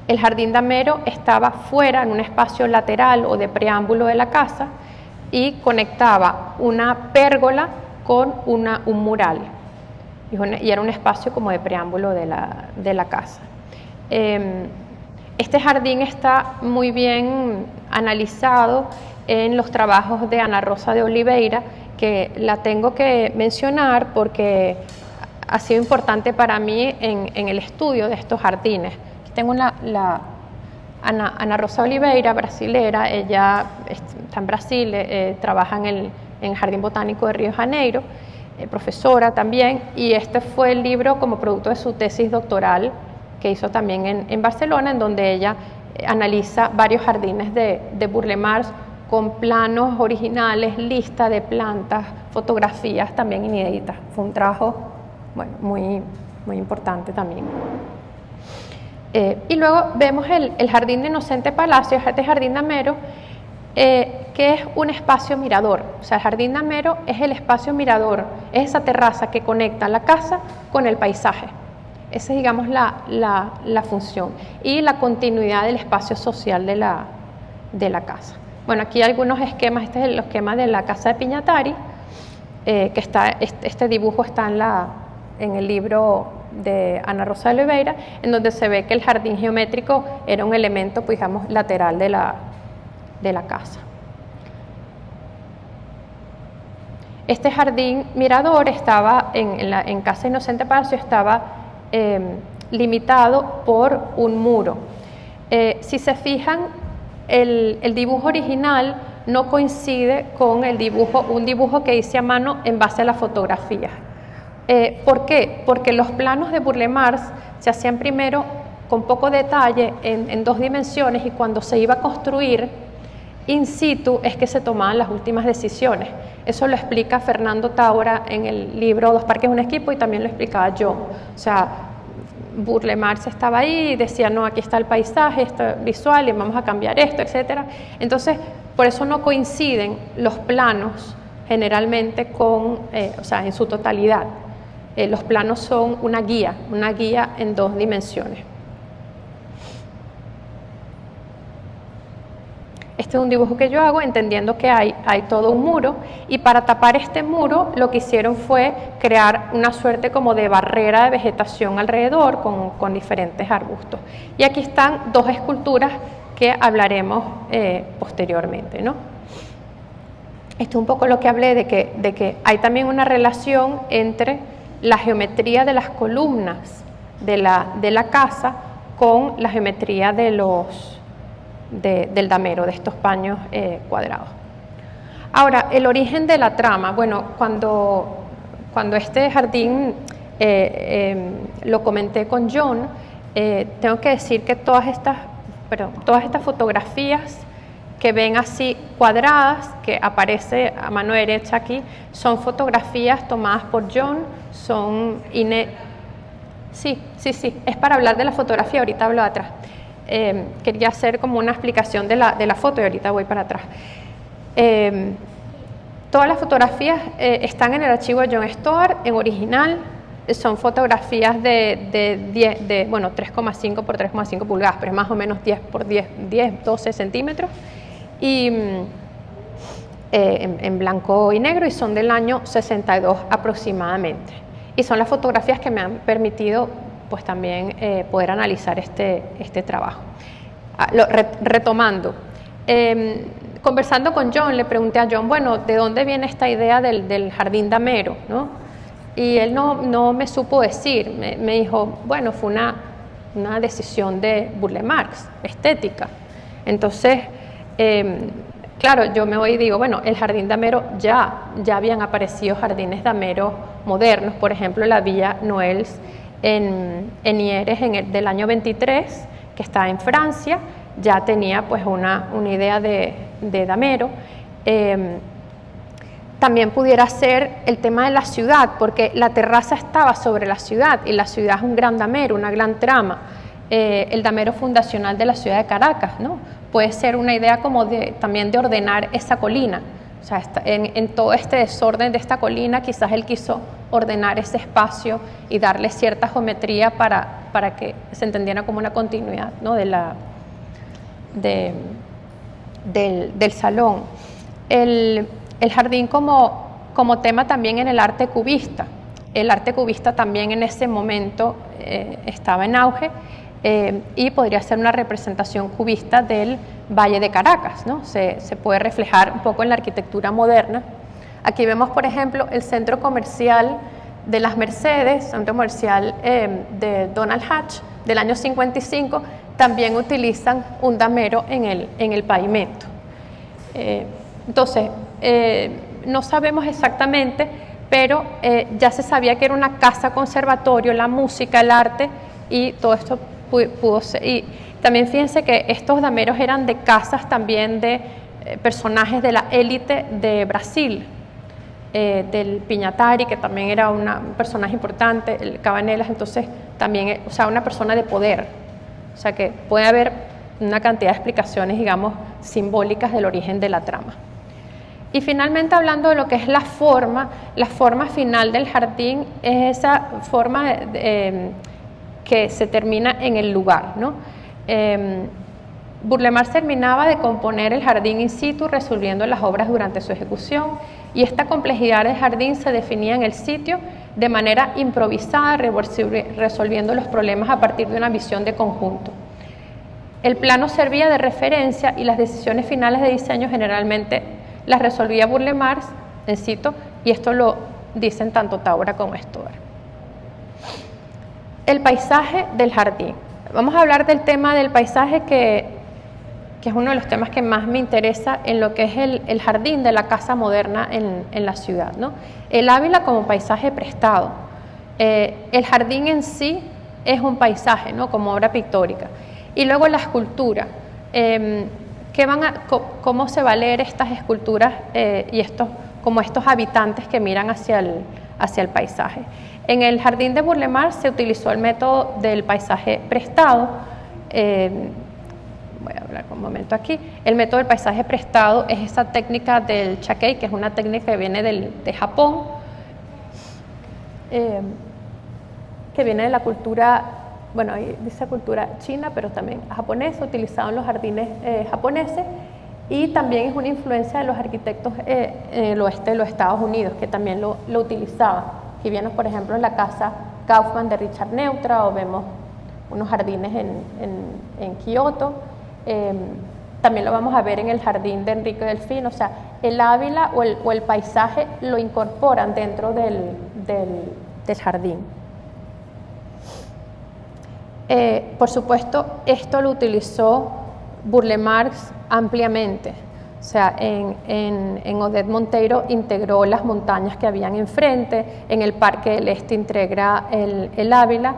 el jardín damero estaba fuera, en un espacio lateral o de preámbulo de la casa, y conectaba una pérgola con un mural, y era un espacio como de preámbulo de la casa. Este jardín está muy bien analizado en los trabajos de Ana Rosa de Oliveira, que la tengo que mencionar porque ha sido importante para mí en el estudio de estos jardines. Aquí tengo Ana Rosa Oliveira, brasilera. Ella está en Brasil, trabaja en el Jardín Botánico de Río de Janeiro, profesora también, y este fue el libro como producto de su tesis doctoral que hizo también en Barcelona, en donde ella analiza varios jardines de Burle Marx con planos originales, lista de plantas, fotografías también inéditas. Fue un trabajo, bueno, muy importante también. Y luego vemos el Jardín de Inocente Palacio, este jardín damero, que es un espacio mirador. O sea, el jardín damero es el espacio mirador, es esa terraza que conecta la casa con el paisaje. Esa es, digamos, la función y la continuidad del espacio social de la casa. Bueno, aquí hay algunos esquemas. Este es el esquema de la Casa de Pignatari, que este dibujo está en el libro de Ana Rosa de Oliveira, en donde se ve que el jardín geométrico era un elemento, pues, digamos, lateral de la casa. Este jardín mirador estaba en Casa Inocente Palacio, estaba limitado por un muro. Si se fijan, el dibujo original no coincide con un dibujo que hice a mano en base a la fotografía. ¿Por qué? Porque los planos de Burle Marx se hacían primero con poco detalle en 2 dimensiones, y cuando se iba a construir in situ es que se tomaban las últimas decisiones. Eso lo explica Fernando Taura en el libro Dos parques, un equipo, y también lo explicaba yo. O sea, Burle Marx estaba ahí y decía, no, aquí está el paisaje, esto visual, y vamos a cambiar esto, etc. Entonces, por eso no coinciden los planos generalmente o sea, en su totalidad. Los planos son una guía en 2 dimensiones. Este es un dibujo que yo hago entendiendo que hay todo un muro, y para tapar este muro lo que hicieron fue crear una suerte como de barrera de vegetación alrededor con diferentes arbustos. Y aquí están 2 esculturas que hablaremos posteriormente, ¿no? Esto es un poco lo que hablé de que hay también una relación entre la geometría de las columnas de la casa con la geometría del damero, de estos paños cuadrados. Ahora, el origen de la trama. Bueno, cuando este jardín lo comenté con John, tengo que decir que todas estas fotografías que ven así cuadradas, que aparece a mano derecha aquí, son fotografías tomadas por John, Sí, es para hablar de la fotografía, ahorita hablo de atrás. Quería hacer como una explicación de la foto y ahorita voy para atrás. Todas las fotografías están en el archivo de John Stoddard, en original. Son fotografías de 3,5 por 3,5 pulgadas, pero es más o menos 10 por 10, 12 centímetros. Y en blanco y negro, y son del año 62 aproximadamente. Y son las fotografías que me han permitido pues también poder analizar este trabajo. Retomando, conversando con John, le pregunté a John, bueno, ¿de dónde viene esta idea del jardín damero, ¿no? Y él no me supo decir, me dijo, bueno, fue una decisión de Burle Marx, estética. Entonces, claro, yo me voy y digo, bueno, el jardín damero ya habían aparecido jardines dameros modernos, por ejemplo, la Villa Noëls en Hyères del año 23, que está en Francia, ya tenía pues una idea de damero. También pudiera ser el tema de la ciudad, porque la terraza estaba sobre la ciudad, y la ciudad es un gran damero, una gran trama. El damero fundacional de la ciudad de Caracas, ¿no? Puede ser una idea como también de ordenar esa colina. O sea, en todo este desorden de esta colina, quizás él quiso ordenar ese espacio y darle cierta geometría para que se entendiera como una continuidad, ¿no? del salón. El jardín como tema también en el arte cubista. El arte cubista también en ese momento estaba en auge, y podría ser una representación cubista del Valle de Caracas, ¿no? Se puede reflejar un poco en la arquitectura moderna. Aquí vemos, por ejemplo, el centro comercial de las Mercedes, centro comercial de Donald Hatch, del año 55, también utilizan un damero en el pavimento. Entonces, no sabemos exactamente, pero ya se sabía que era una casa conservatorio, la música, el arte, y todo esto pudo ser. Y también fíjense que estos dameros eran de casas también de personajes de la élite de Brasil, del Piñatari, que también era un personaje importante, el Cabanelas, entonces también, o sea, una persona de poder. O sea que puede haber una cantidad de explicaciones, digamos, simbólicas del origen de la trama. Y finalmente, hablando de lo que es la forma final del jardín es esa forma que se termina en el lugar, ¿no? Burle Marx terminaba de componer el jardín in situ, resolviendo las obras durante su ejecución, y esta complejidad del jardín se definía en el sitio de manera improvisada, resolviendo los problemas a partir de una visión de conjunto. El plano servía de referencia y las decisiones finales de diseño generalmente las resolvía Burle Marx, en situ, y esto lo dicen tanto Taura como Stover. El paisaje del jardín. Vamos a hablar del tema del paisaje que es uno de los temas que más me interesa en lo que es el jardín de la casa moderna en la ciudad, ¿no? El Ávila como paisaje prestado. El jardín en sí es un paisaje, ¿no? Como obra pictórica. Y luego la escultura. ¿Cómo se va a leer estas esculturas y como estos habitantes que miran hacia el paisaje? En el jardín de Burle Marx se utilizó el método del paisaje prestado. Voy a hablar un momento aquí. El método del paisaje prestado es esa técnica del Chakei, que es una técnica que viene de Japón, que viene de la cultura, bueno, ahí dice cultura china, pero también japonesa, utilizado en los jardines japoneses, y también es una influencia de los arquitectos en el oeste de los Estados Unidos, que también lo utilizaban. Aquí vemos, por ejemplo, la casa Kaufman de Richard Neutra, o vemos unos jardines en Kioto. También lo vamos a ver en el jardín de Enrique Delfín. O sea, el Ávila o el paisaje lo incorporan dentro del jardín. Por supuesto, esto lo utilizó Burle Marx ampliamente. O sea, en Odette Monteiro integró las montañas que habían enfrente, en el Parque del Este integra el Ávila,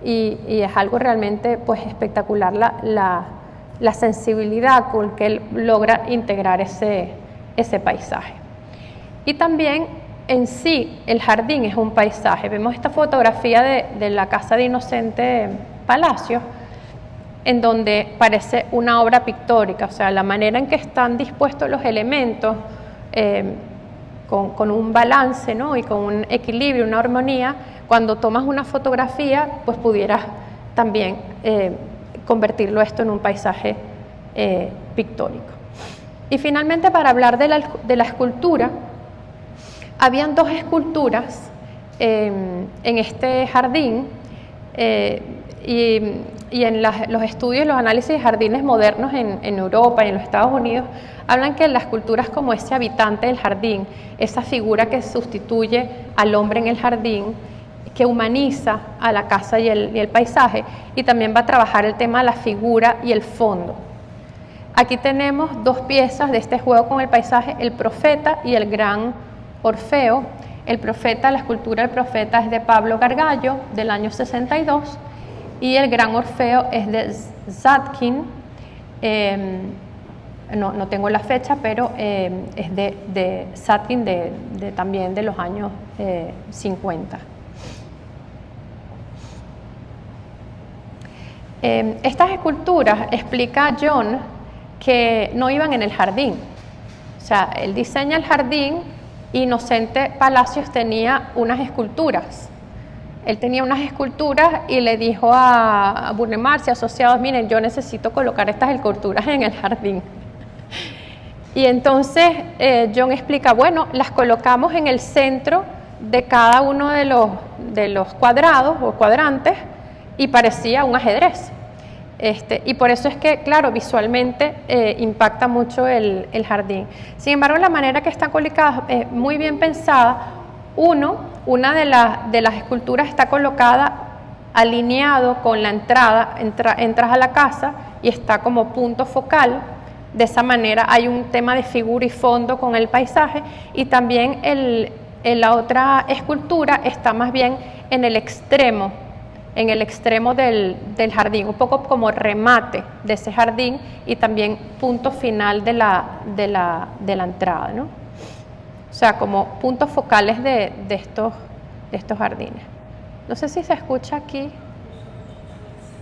y es algo realmente pues espectacular la sensibilidad con que él logra integrar ese paisaje. Y también en sí el jardín es un paisaje. Vemos esta fotografía de la casa de Inocente Palacios, en donde parece una obra pictórica, o sea, la manera en que están dispuestos los elementos con un balance, ¿no? Y con un equilibrio, una armonía. Cuando tomas una fotografía, pues pudieras también convertirlo esto en un paisaje pictórico. Y finalmente, para hablar de la escultura, habían dos esculturas en este jardín, y en los estudios, los análisis de jardines modernos en Europa y en los Estados Unidos, hablan que la escultura es como ese habitante del jardín, esa figura que sustituye al hombre en el jardín, que humaniza a la casa y el paisaje, y también va a trabajar el tema de la figura y el fondo. Aquí tenemos dos piezas de este juego con el paisaje, el Profeta y el Gran Orfeo. El Profeta, la escultura del Profeta es de Pablo Gargallo, del año 62, y el Gran Orfeo es de Zadkine, no tengo la fecha, pero es de Zadkine también de los años 50. Estas esculturas, explica John, que no iban en el jardín. O sea, él diseña el jardín y Inocente Palacios tenía unas esculturas. Él tenía unas esculturas y le dijo a Burle Marx y asociados: miren, yo necesito colocar estas esculturas en el jardín. Y entonces John explica, bueno, las colocamos en el centro de cada uno de los cuadrados o cuadrantes, y parecía un ajedrez. Y por eso es que, claro, visualmente impacta mucho el jardín. Sin embargo, la manera que están colocadas es muy bien pensada. Una de las esculturas está colocada alineado con la entrada, entras a la casa y está como punto focal. De esa manera hay un tema de figura y fondo con el paisaje, y también la otra escultura está más bien en el extremo del jardín, un poco como remate de ese jardín y también punto final de la entrada, ¿no? O sea, como puntos focales de estos jardines. No sé si se escucha aquí.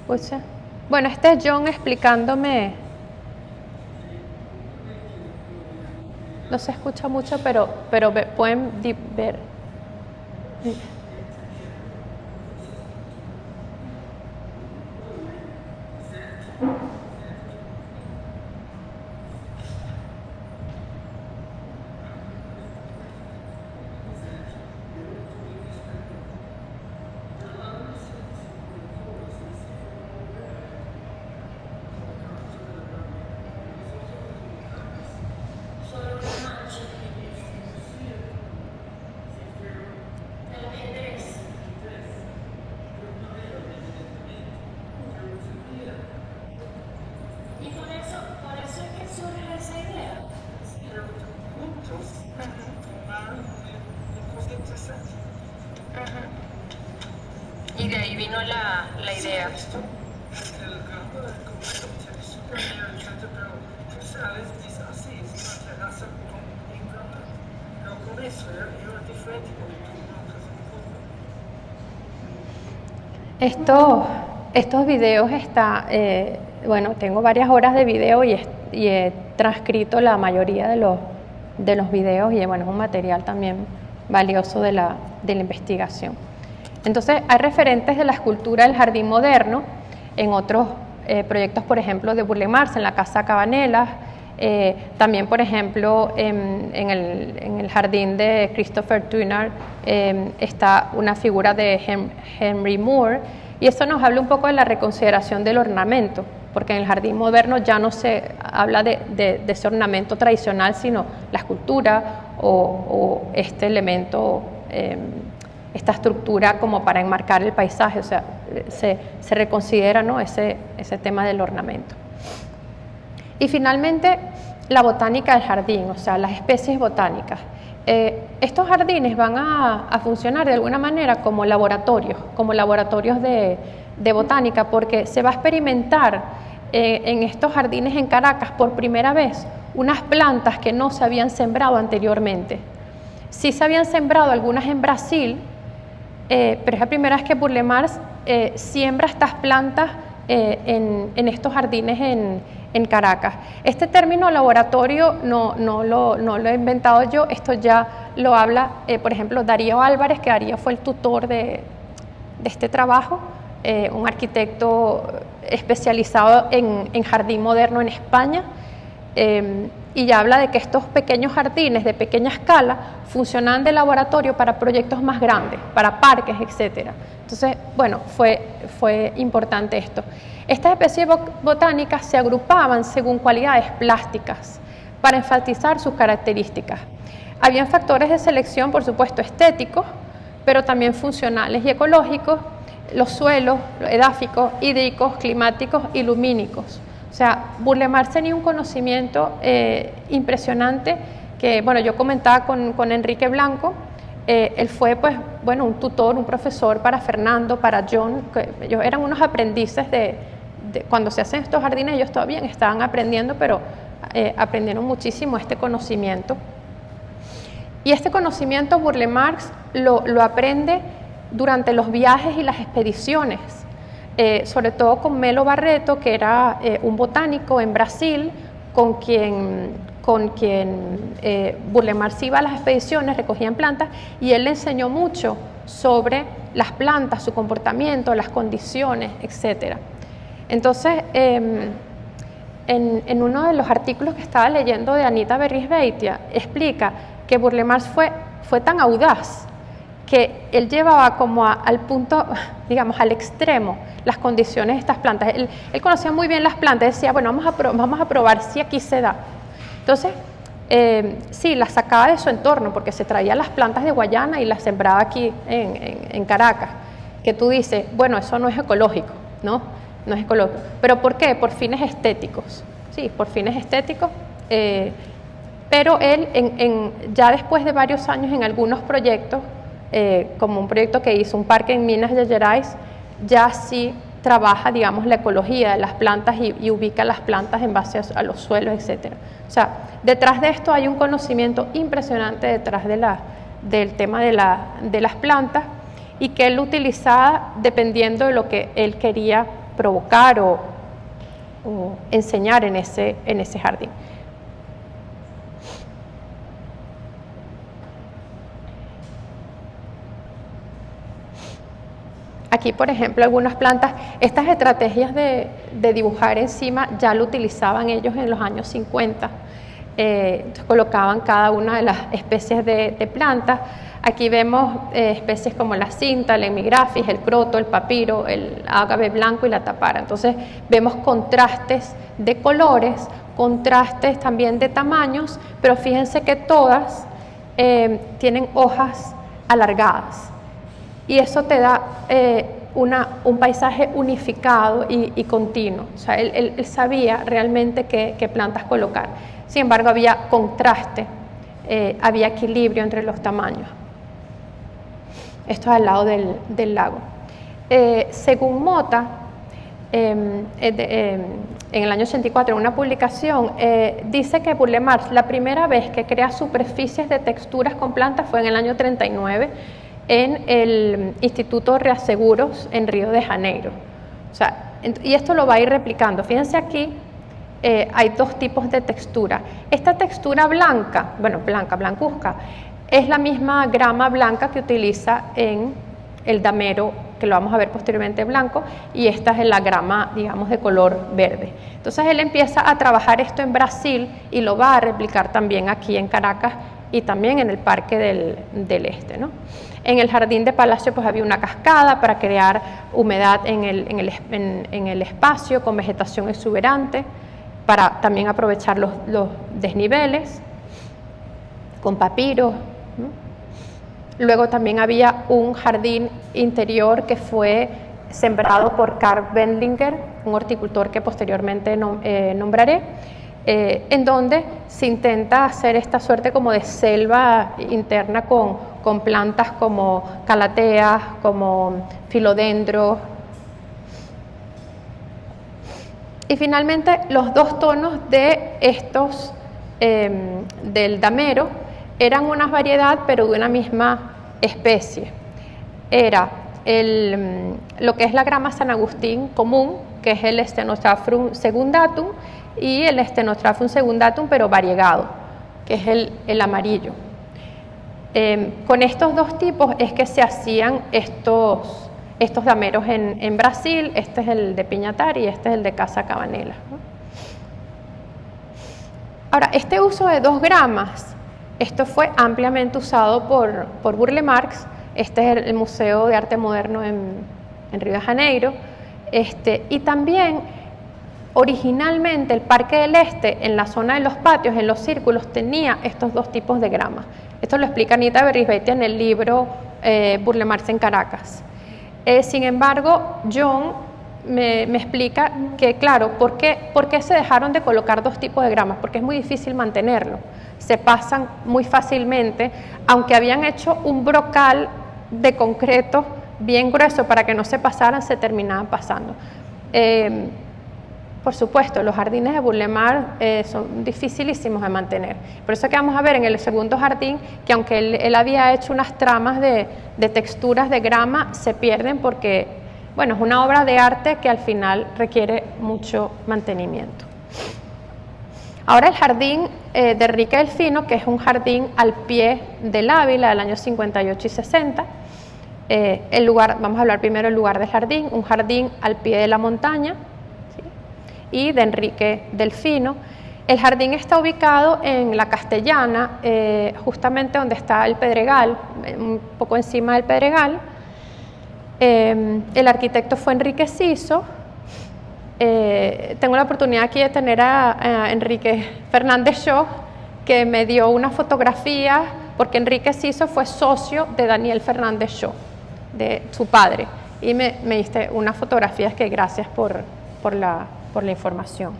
¿Escucha? Bueno, este es John explicándome. No se escucha mucho, pero pueden ver. Y de ahí vino la idea. Estos videos bueno, tengo varias horas de video y he transcrito la mayoría de los videos y bueno, es un material también valioso de la investigación. Entonces, hay referentes de la escultura del jardín moderno en otros proyectos, por ejemplo, de Burle Marx, en la Casa Cabanelas, también, por ejemplo, en el jardín de Christopher Twinard está una figura de Henry Moore, y eso nos habla un poco de la reconsideración del ornamento, porque en el jardín moderno ya no se habla de ese ornamento tradicional, sino la escultura o este elemento, esta estructura como para enmarcar el paisaje, o sea, se reconsidera, ¿no?, ese tema del ornamento. Y finalmente, la botánica del jardín, o sea, las especies botánicas. Estos jardines van a funcionar de alguna manera como laboratorios de botánica, porque se va a experimentar en estos jardines en Caracas por primera vez unas plantas que no se habían sembrado anteriormente. Sí se habían sembrado algunas en Brasil, pero es la primera vez que Burle Marx siembra estas plantas en estos jardines en Caracas. Este término laboratorio no lo he inventado yo, esto ya lo habla, por ejemplo, Darío Álvarez, que Darío fue el tutor de este trabajo, un arquitecto especializado en jardín moderno en España, y ya habla de que estos pequeños jardines de pequeña escala funcionan de laboratorio para proyectos más grandes, para parques, etc. Entonces, bueno, fue importante esto. Estas especies botánicas se agrupaban según cualidades plásticas para enfatizar sus características. Habían factores de selección, por supuesto, estéticos, pero también funcionales y ecológicos, los suelos, edáficos, hídricos, climáticos y lumínicos. O sea, Burle Marx tenía un conocimiento impresionante que, bueno, yo comentaba con Enrique Blanco. Él fue, pues, bueno, un tutor, un profesor para Fernando, para John, que ellos eran unos aprendices cuando se hacen estos jardines, ellos todavía estaban aprendiendo, pero aprendieron muchísimo este conocimiento. Y este conocimiento Burle Marx lo aprende durante los viajes y las expediciones, sobre todo con Melo Barreto, que era un botánico en Brasil, con quien Burle Marx iba a las expediciones, recogían plantas, y él le enseñó mucho sobre las plantas, su comportamiento, las condiciones, etc. Entonces, en uno de los artículos que estaba leyendo de Anita Berrizbeitia, explica que Burle Marx fue tan audaz que él llevaba como al punto, digamos, al extremo, las condiciones de estas plantas. Él conocía muy bien las plantas, decía, bueno, vamos a probar si aquí se da. Entonces, sí, las sacaba de su entorno, porque se traía las plantas de Guayana y las sembraba aquí en Caracas, que tú dices, bueno, eso no es ecológico, ¿no? No es ecológico. ¿Pero por qué? Por fines estéticos. Sí, por fines estéticos. Pero él, ya después de varios años en algunos proyectos, como un proyecto que hizo un parque en Minas Gerais, ya sí trabaja, digamos, la ecología de las plantas y ubica las plantas en base a los suelos, etc. O sea, detrás de esto hay un conocimiento impresionante detrás del tema de las plantas, y que él utilizaba dependiendo de lo que él quería provocar o enseñar en ese jardín. Aquí, por ejemplo, algunas plantas, estas estrategias de dibujar encima ya lo utilizaban ellos en los años 50. Entonces colocaban cada una de las especies de plantas. Aquí vemos especies como la cinta, el hemigrafis, el croto, el papiro, el ágave blanco y la tapara. Entonces vemos contrastes de colores, contrastes también de tamaños, pero fíjense que todas tienen hojas alargadas. Y eso te da un paisaje unificado y continuo. O sea, él sabía realmente qué plantas colocar. Sin embargo, había contraste, había equilibrio entre los tamaños. Esto es al lado del lago. Según Mota, en el año 84, en una publicación, dice que Burle Marx, la primera vez que crea superficies de texturas con plantas fue en el año 39 en el Instituto Reaseguros en Río de Janeiro. O sea, y esto lo va a ir replicando. Fíjense aquí, hay dos tipos de textura. Esta textura blanca, bueno, blancuzca, es la misma grama blanca que utiliza en el damero, que lo vamos a ver posteriormente blanco, y esta es la grama, digamos, de color verde. Entonces él empieza a trabajar esto en Brasil y lo va a replicar también aquí en Caracas y también en el Parque del Este, ¿no? En el Jardín de Palacio pues había una cascada para crear humedad en el espacio con vegetación exuberante, para también aprovechar los desniveles, con papiros. Luego también había un jardín interior que fue sembrado por Karl Wendlinger, un horticultor que posteriormente nombraré, en donde se intenta hacer esta suerte como de selva interna con plantas como calateas, como filodendros. Y finalmente los dos tonos de estos del damero eran una variedad pero de una misma especie. Era lo que es la grama San Agustín común, que es el Stenotraphum secundatum, y el Stenotraphum secundatum pero variegado, que es el amarillo. Con estos dos tipos es que se hacían estos dameros en Brasil. Este es el de Piñatari y este es el de Casa Cabanela, ¿no? Ahora, este uso de 2 gramas, esto fue ampliamente usado por Burle Marx. Este es el Museo de Arte Moderno en Río de Janeiro. Y también, originalmente, el Parque del Este, en la zona de los patios, en los círculos, tenía estos 2 tipos de grama. Esto lo explica Anita Berrizbeitia en el libro Burle Marx en Caracas. Sin embargo, John me explica que, claro, ¿por qué se dejaron de colocar 2 tipos de gramas? Porque es muy difícil mantenerlo. Se pasan muy fácilmente, aunque habían hecho un brocal de concreto bien grueso para que no se pasaran, se terminaban pasando. Por supuesto, los jardines de Burle Marx son dificilísimos de mantener. Por eso que vamos a ver en el segundo jardín que aunque él había hecho unas tramas de texturas de grama, se pierden porque, bueno, es una obra de arte que al final requiere mucho mantenimiento. Ahora el jardín de Enrique Delfino, que es un jardín al pie del Ávila del año 58 y 60. El lugar, vamos a hablar primero del lugar del jardín, un jardín al pie de la montaña, ¿sí? Y de Enrique Delfino. El jardín está ubicado en la Castellana, justamente donde está el Pedregal, un poco encima del Pedregal. El arquitecto fue Enrique Siso. Tengo la oportunidad aquí de tener a Enrique Fernández Shaw, que me dio una fotografía, porque Enrique Siso fue socio de Daniel Fernández Shaw, de su padre, y me diste unas fotografías que gracias por la información.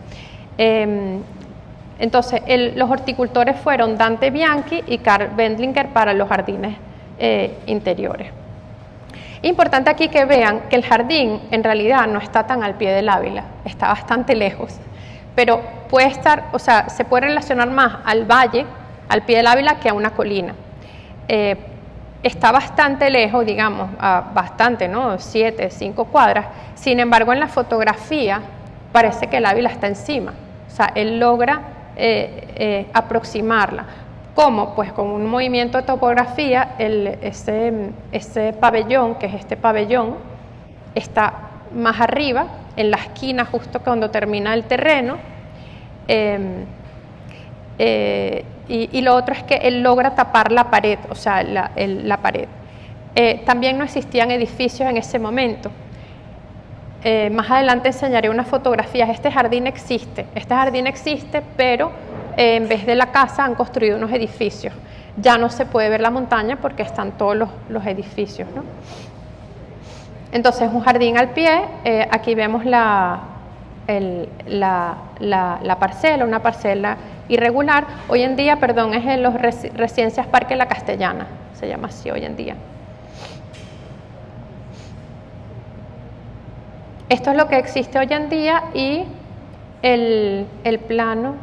Entonces, los horticultores fueron Dante Bianchi y Karl Wendlinger para los jardines interiores. Importante aquí que vean que el jardín en realidad no está tan al pie del Ávila, está bastante lejos, pero puede estar, o sea, se puede relacionar más al valle, al pie del Ávila, que a una colina. Está bastante lejos, digamos, bastante, ¿no? 5 cuadras. Sin embargo, en la fotografía parece que el Ávila está encima, o sea, él logra aproximarla. ¿Cómo? Pues con un movimiento de topografía, ese pabellón, que es este pabellón, está más arriba, en la esquina, justo cuando termina el terreno. Y lo otro es que él logra tapar la pared, o sea, la pared. También no existían edificios en ese momento. Más adelante enseñaré unas fotografías. Este jardín existe, pero en vez de la casa han construido unos edificios. Ya no se puede ver la montaña porque están todos los edificios, ¿no? Entonces, un jardín al pie. Aquí vemos la parcela, una parcela irregular. Hoy en día, perdón, es en los Residencias Parque La Castellana, se llama así hoy en día. Esto es lo que existe hoy en día y el plano,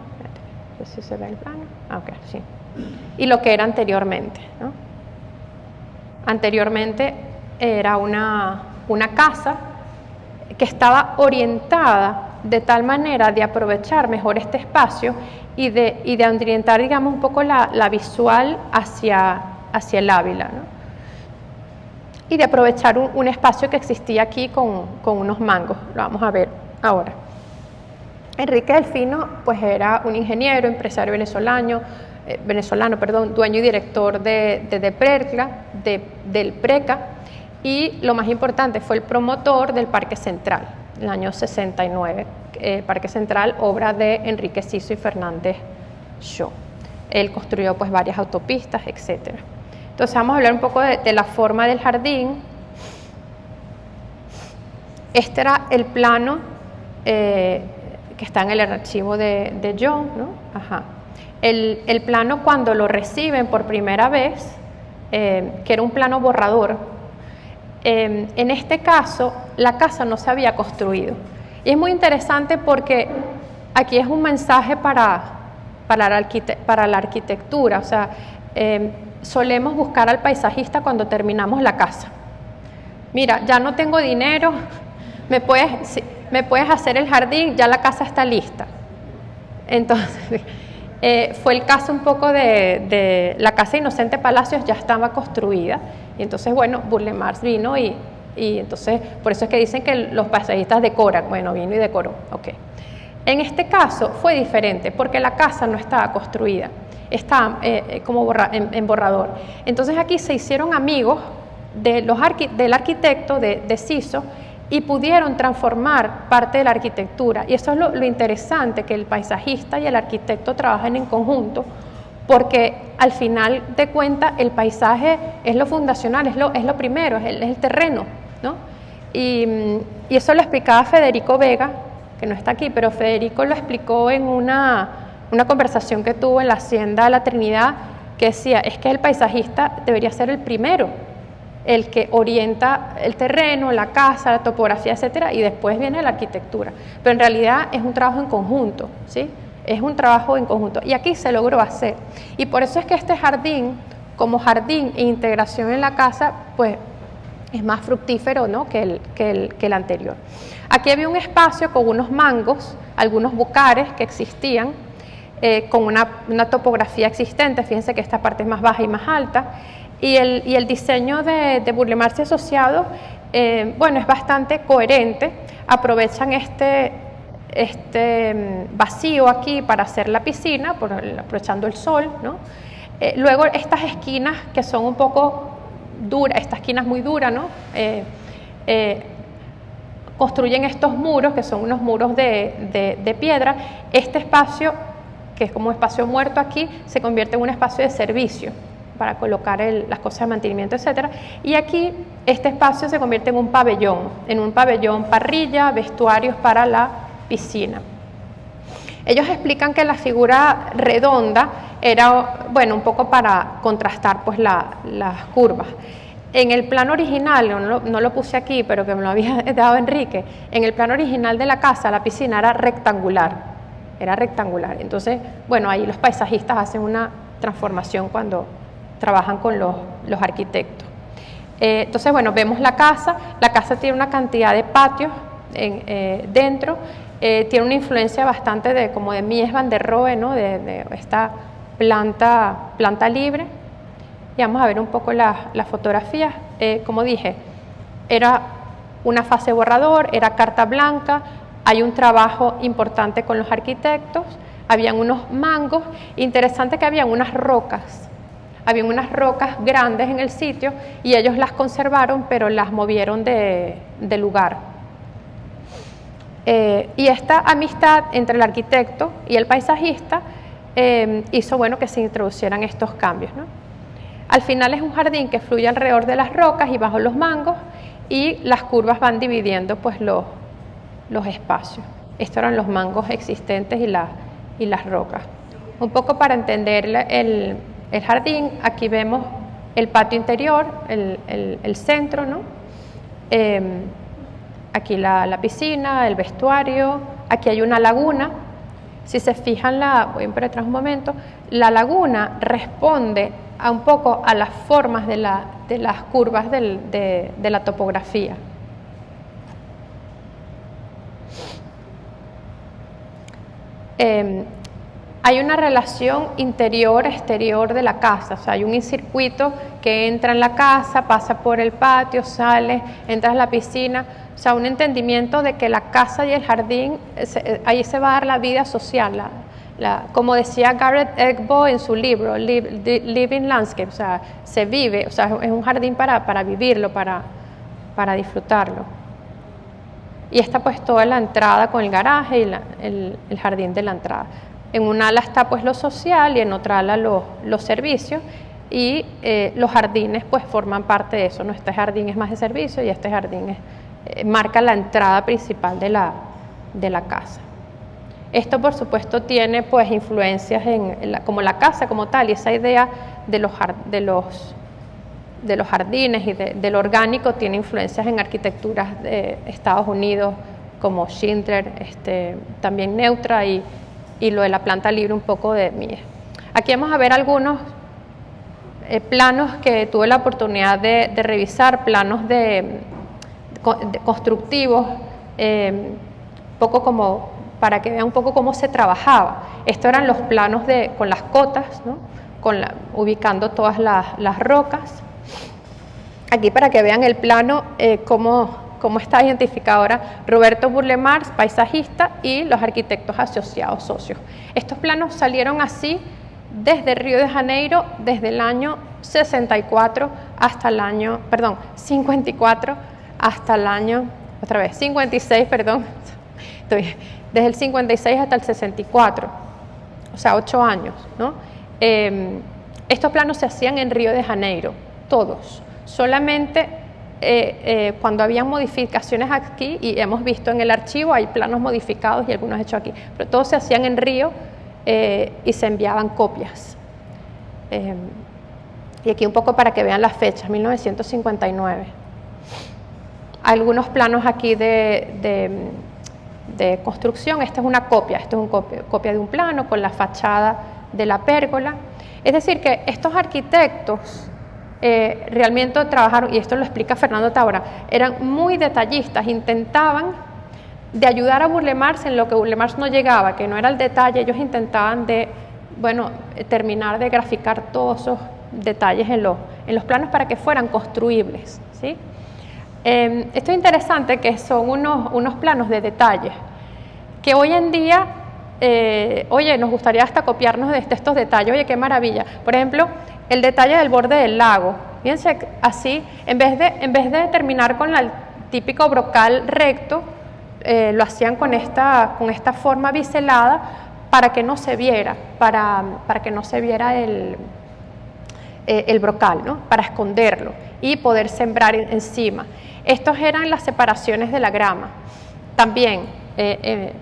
no sé si se ve el plano, ok, sí, y lo que era anteriormente, ¿no? Anteriormente era una casa que estaba orientada de tal manera de aprovechar mejor este espacio y de orientar, digamos, un poco la visual hacia el Ávila, ¿no? Y de aprovechar un espacio que existía aquí con unos mangos. Lo vamos a ver ahora. Enrique Delfino pues era un ingeniero, empresario venezolano, dueño y director del PRECA, y lo más importante fue el promotor del Parque Central en el año 69. Parque Central, obra de Enrique Siso y Fernández Shaw. Él construyó pues varias autopistas, etcétera. Entonces vamos a hablar un poco de la forma del jardín. Este era el plano que está en el archivo de John, ¿no? Ajá. El plano, cuando lo reciben por primera vez, que era un plano borrador, en este caso la casa no se había construido. Y es muy interesante porque aquí es un mensaje para la arquitectura, o sea, solemos buscar al paisajista cuando terminamos la casa. Mira, ya no tengo dinero, me puedes hacer el jardín, ya la casa está lista. Entonces, fue el caso un poco de la casa Inocente Palacios, ya estaba construida. Y entonces, bueno, Burle Marx vino y entonces, por eso es que dicen que los paisajistas decoran. Bueno, vino y decoró, ok. En este caso fue diferente porque la casa no estaba construida. Está como en borrador. Entonces aquí se hicieron amigos del arquitecto de Siso y pudieron transformar parte de la arquitectura. Y eso es lo interesante, que el paisajista y el arquitecto trabajan en conjunto, porque al final de cuentas el paisaje es lo fundacional, es lo primero, es el terreno, ¿no? Y eso lo explicaba Federico Vega, que no está aquí, pero Federico lo explicó en una conversación que tuvo en la Hacienda de la Trinidad, que decía, es que el paisajista debería ser el primero, el que orienta el terreno, la casa, la topografía, etcétera, y después viene la arquitectura. Pero en realidad es un trabajo en conjunto, ¿sí? Es un trabajo en conjunto, y aquí se logró hacer. Y por eso es que este jardín, como jardín e integración en la casa, pues es más fructífero, ¿no?, que el anterior. Aquí había un espacio con unos mangos, algunos bucares que existían, con una topografía existente. Fíjense que esta parte es más baja y más alta, y el diseño de Burle Marx y Asociados, bueno, es bastante coherente. Aprovechan este vacío aquí para hacer la piscina, aprovechando el sol, ¿no? Luego estas esquinas que son un poco duras, esta esquina es muy dura, ¿no? Construyen estos muros, que son unos muros de piedra. Este espacio, que es como un espacio muerto aquí, se convierte en un espacio de servicio para colocar las cosas de mantenimiento, etcétera. Y aquí este espacio se convierte en un pabellón parrilla, vestuarios para la piscina. Ellos explican que la figura redonda era, bueno, un poco para contrastar pues las curvas. En el plano original, no lo puse aquí, pero que me lo había dado Enrique, en el plano original de la casa, la piscina era rectangular. Entonces, bueno, ahí los paisajistas hacen una transformación cuando trabajan con los arquitectos. Entonces, bueno, vemos la casa tiene una cantidad de patios dentro, tiene una influencia bastante como de Mies van der Rohe, ¿no?, de esta planta libre. Y vamos a ver un poco las fotografías. Como dije, era una fase borrador, era carta blanca, hay un trabajo importante con los arquitectos, habían unos mangos, interesante que habían unas rocas grandes en el sitio y ellos las conservaron, pero las movieron de lugar. Y esta amistad entre el arquitecto y el paisajista hizo, bueno, que se introducieran estos cambios, ¿no? Al final es un jardín que fluye alrededor de las rocas y bajo los mangos, y las curvas van dividiendo pues los espacios. Estos eran los mangos existentes y las rocas. Un poco para entender el jardín, aquí vemos el patio interior, el centro, ¿no? aquí la piscina, el vestuario, aquí hay una laguna. Si se fijan, voy por detrás un momento, la laguna responde un poco a las formas de las curvas de la topografía. Hay una relación interior-exterior de la casa, o sea, hay un circuito que entra en la casa, pasa por el patio, sale, entra a la piscina, o sea, un entendimiento de que la casa y el jardín, ahí se va a dar la vida social, como decía Garrett Egbo en su libro, Living Landscape, o sea, se vive, o sea, es un jardín para vivirlo, para disfrutarlo. Y está pues toda la entrada con el garaje y el jardín de la entrada. En una ala está pues lo social y en otra ala los servicios, y los jardines pues forman parte de eso, ¿no? Este jardín es más de servicio y este jardín marca la entrada principal de la casa. Esto por supuesto tiene pues influencias como la casa como tal, y esa idea de los jardines y del orgánico tiene influencias en arquitecturas de Estados Unidos como Schindler, también Neutra, y lo de la planta libre un poco de Mies. Aquí vamos a ver algunos planos que tuve la oportunidad de revisar, planos constructivos, poco como para que vean un poco cómo se trabajaba. Estos eran los planos con las cotas, ¿no? Ubicando todas las rocas. Aquí para que vean el plano, cómo está identificado ahora Roberto Burle Marx, paisajista, y los arquitectos asociados socios. Estos planos salieron así desde Río de Janeiro, desde el año 54 hasta el año, 54 hasta el año, 56, desde el 56 hasta el 64, o sea, 8 años, ¿no? Estos planos se hacían en Río de Janeiro, todos. Solamente cuando había modificaciones aquí, y hemos visto en el archivo, hay planos modificados y algunos hechos aquí, pero todos se hacían en Río y se enviaban copias. Y aquí un poco para que vean las fechas, 1959. Algunos planos aquí de construcción. Esta es una copia, esto es una copia de un plano con la fachada de la pérgola. Es decir, que estos arquitectos realmente trabajaron, y esto lo explica Fernando Tábora, eran muy detallistas, intentaban de ayudar a Burle Marx en lo que Burle Marx no llegaba, que no era el detalle. Ellos intentaban terminar de graficar todos esos detalles en los planos para que fueran construibles, ¿sí? Esto es interesante, que son unos planos de detalles que hoy en día, nos gustaría hasta copiarnos de estos detalles. Oye, qué maravilla. Por ejemplo, el detalle del borde del lago. Fíjense, así, en vez de terminar con el típico brocal recto, lo hacían con esta forma biselada para que no se viera, para que no se viera el brocal, ¿no? Para esconderlo y poder sembrar encima. Estos eran las separaciones de la grama, también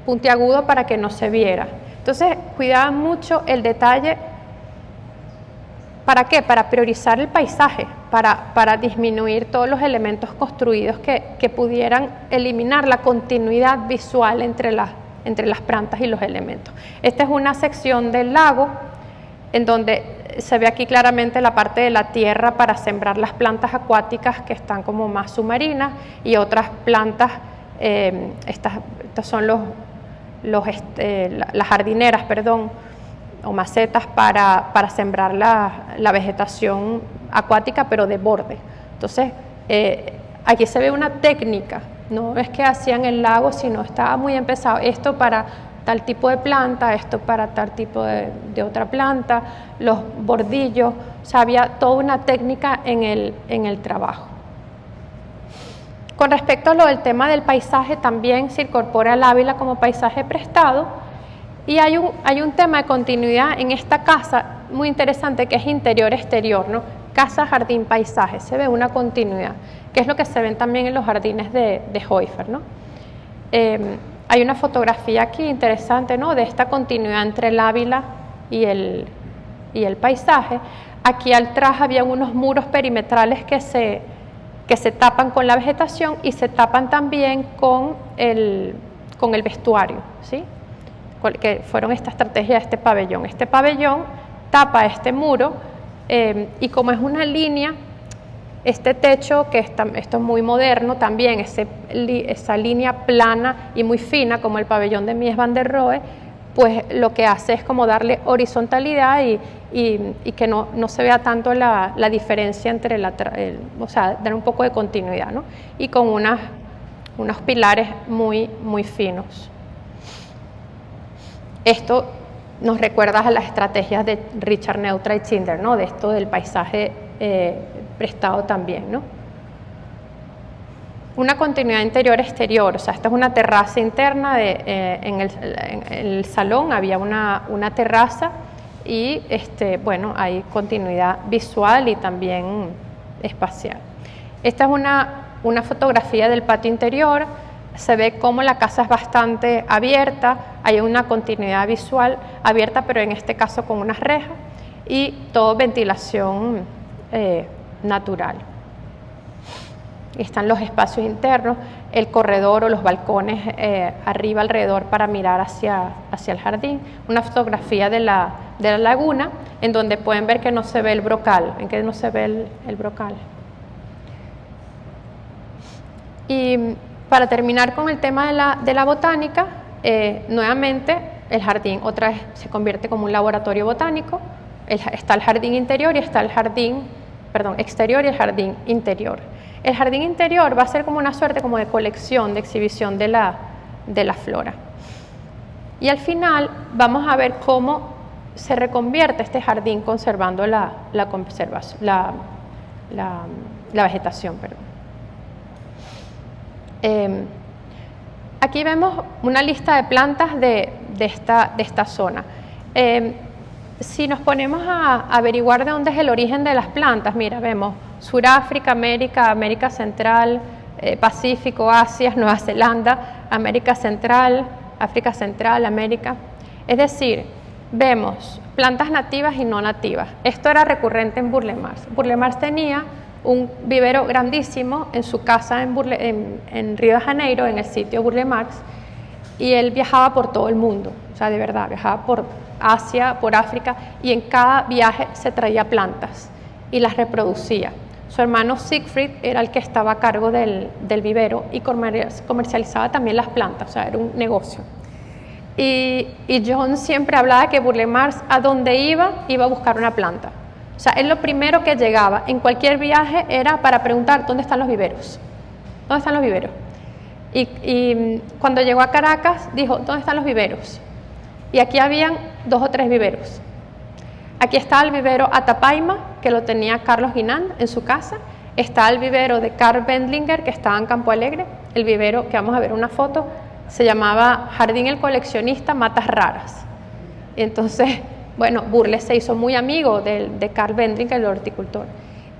puntiagudo para que no se viera. Entonces cuidaban mucho el detalle. ¿Para qué? Para priorizar el paisaje, para disminuir todos los elementos construidos que pudieran eliminar la continuidad visual entre las plantas y los elementos. Esta es una sección del lago en donde se ve aquí claramente la parte de la tierra para sembrar las plantas acuáticas que están como más submarinas, y otras plantas, estas son las jardineras, o macetas para sembrar la vegetación acuática, pero de borde. Entonces, aquí se ve una técnica, no es que hacían el lago, sino estaba muy empezado. Esto para tal tipo de planta, esto para tal tipo de otra planta, los bordillos, o sea, había toda una técnica en el trabajo. Con respecto a lo del tema del paisaje, también se incorpora el Ávila como paisaje prestado, y hay un tema de continuidad en esta casa muy interesante, que es interior-exterior, ¿no? Casa, jardín, paisaje, se ve una continuidad, que es lo que se ven también en los jardines de Heufer, ¿no? Hay una fotografía aquí interesante, ¿no? De esta continuidad entre el Ávila y el paisaje. Aquí atrás había unos muros perimetrales que que se tapan con la vegetación y se tapan también con el vestuario, ¿sí? Que fueron esta estrategia de este pabellón. Este pabellón tapa este muro y como es una línea, este techo, esto es muy moderno también, esa línea plana y muy fina como el pabellón de Mies van der Rohe, pues lo que hace es como darle horizontalidad y que no se vea tanto la diferencia entre o sea, dar un poco de continuidad, ¿no? Y con unos pilares muy, muy finos. Esto nos recuerda a las estrategias de Richard Neutra y Zinder, ¿no? De esto del paisaje prestado también, ¿no? Una continuidad interior-exterior, o sea, esta es una terraza interna, en el salón había una terraza y bueno, hay continuidad visual y también espacial. Esta es una fotografía del patio interior, se ve cómo la casa es bastante abierta, hay una continuidad visual abierta, pero en este caso con unas rejas y todo ventilación natural. Están los espacios internos, el corredor o los balcones arriba alrededor para mirar hacia el jardín. Una fotografía de la laguna en donde pueden ver que no se ve el brocal, en que no se ve el brocal. Y para terminar con el tema de la botánica, nuevamente el jardín otra vez se convierte como un laboratorio botánico. Está el jardín interior y está el jardín, exterior y el jardín interior. El jardín interior va a ser como una suerte como de colección, de exhibición de la flora. Y al final vamos a ver cómo se reconvierte este jardín conservando la vegetación. Aquí vemos una lista de plantas de esta zona. Si nos ponemos a averiguar de dónde es el origen de las plantas, mira, vemos Sudáfrica, América Central, Pacífico, Asia, Nueva Zelanda, América Central, África Central, América. Es decir, vemos plantas nativas y no nativas. Esto era recurrente en Burle Marx. Burle Marx tenía un vivero grandísimo en su casa en Río de Janeiro, en el sitio Burle Marx, y él viajaba por todo el mundo, o sea, de verdad, viajaba por Asia, por África, y en cada viaje se traía plantas y las reproducía. Su hermano Siegfried era el que estaba a cargo del vivero y comercializaba también las plantas, o sea, era un negocio. Y John siempre hablaba que Burle Marx, a donde iba a buscar una planta. O sea, él lo primero que llegaba en cualquier viaje era para preguntar dónde están los viveros. ¿Dónde están los viveros? Y cuando llegó a Caracas, dijo, ¿dónde están los viveros? Y aquí habían 2 o 3 viveros. Aquí está el vivero Atapaima, que lo tenía Carlos Guinán en su casa. Está el vivero de Carl Wendlinger, que estaba en Campo Alegre. El vivero, que vamos a ver una foto, se llamaba Jardín el Coleccionista Matas Raras. Entonces, bueno, Burle se hizo muy amigo de Carl Wendlinger, el horticultor.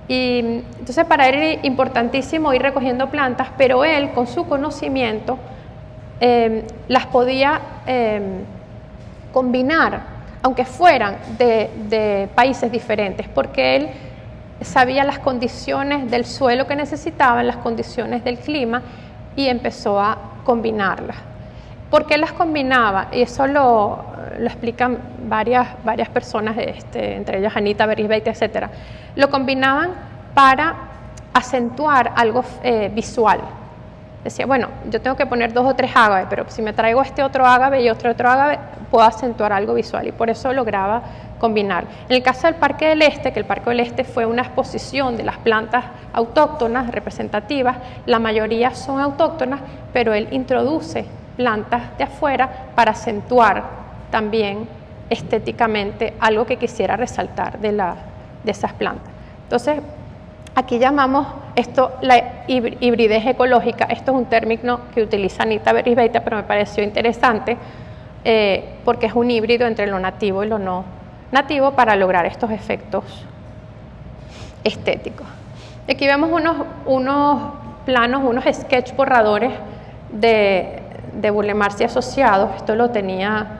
Y entonces para él era importantísimo ir recogiendo plantas, pero él con su conocimiento las podía combinar, aunque fueran de países diferentes, porque él sabía las condiciones del suelo que necesitaban, las condiciones del clima, y empezó a combinarlas. ¿Por qué las combinaba? Y eso lo explican varias personas, entre ellas Anita Berisbeit, etc. Lo combinaban para acentuar algo visual. Decía, bueno, yo tengo que poner 2 o 3 ágaves, pero si me traigo este otro ágave y otro ágave, puedo acentuar algo visual, y por eso lograba combinar. En el caso del Parque del Este, que el Parque del Este fue una exposición de las plantas autóctonas, representativas, la mayoría son autóctonas, pero él introduce plantas de afuera para acentuar también estéticamente algo que quisiera resaltar de esas plantas. Entonces, aquí llamamos esto la hibridez ecológica. Esto es un término que utiliza Anita Berisbeit, pero me pareció interesante porque es un híbrido entre lo nativo y lo no nativo para lograr estos efectos estéticos. Aquí vemos unos planos, unos sketch borradores de Burle Marx y asociados. Esto lo tenía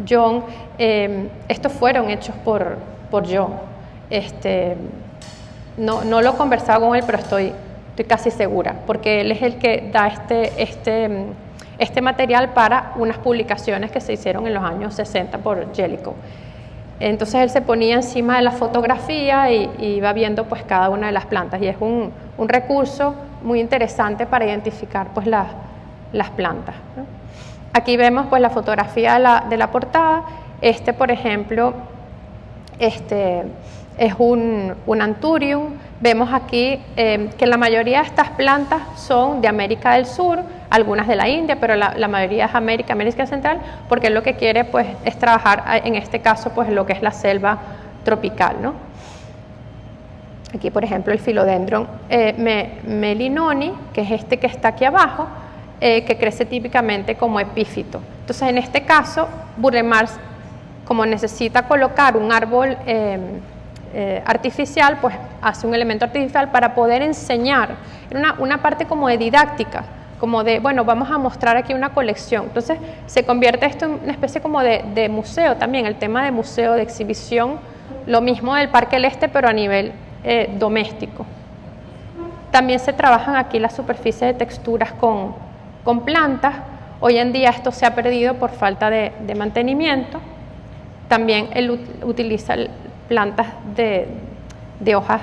John. Estos fueron hechos por John. No lo he conversado con él, pero estoy estoy casi segura, porque él es el que da este material para unas publicaciones que se hicieron en los años 60 por Jellicoe. Entonces él se ponía encima de la fotografía y iba viendo pues cada una de las plantas, y es un recurso muy interesante para identificar pues las plantas, ¿no? Aquí vemos pues la fotografía de la portada. Por ejemplo, es un Anthurium. Vemos aquí que la mayoría de estas plantas son de América del Sur, algunas de la India, pero la mayoría es América Central, porque lo que quiere pues es trabajar en este caso pues lo que es la selva tropical, ¿no? Aquí por ejemplo el Philodendron melinoni, que es este que está aquí abajo, que crece típicamente como epífito. Entonces en este caso Burle Marx, como necesita colocar un árbol artificial, pues hace un elemento artificial para poder enseñar, una parte como de didáctica, como de, bueno, vamos a mostrar aquí una colección. Entonces se convierte esto en una especie como de museo también, el tema de museo, de exhibición, lo mismo del Parque del Este, pero a nivel doméstico. También se trabajan aquí las superficies de texturas con plantas. Hoy en día esto se ha perdido por falta de mantenimiento. También él utiliza plantas de hojas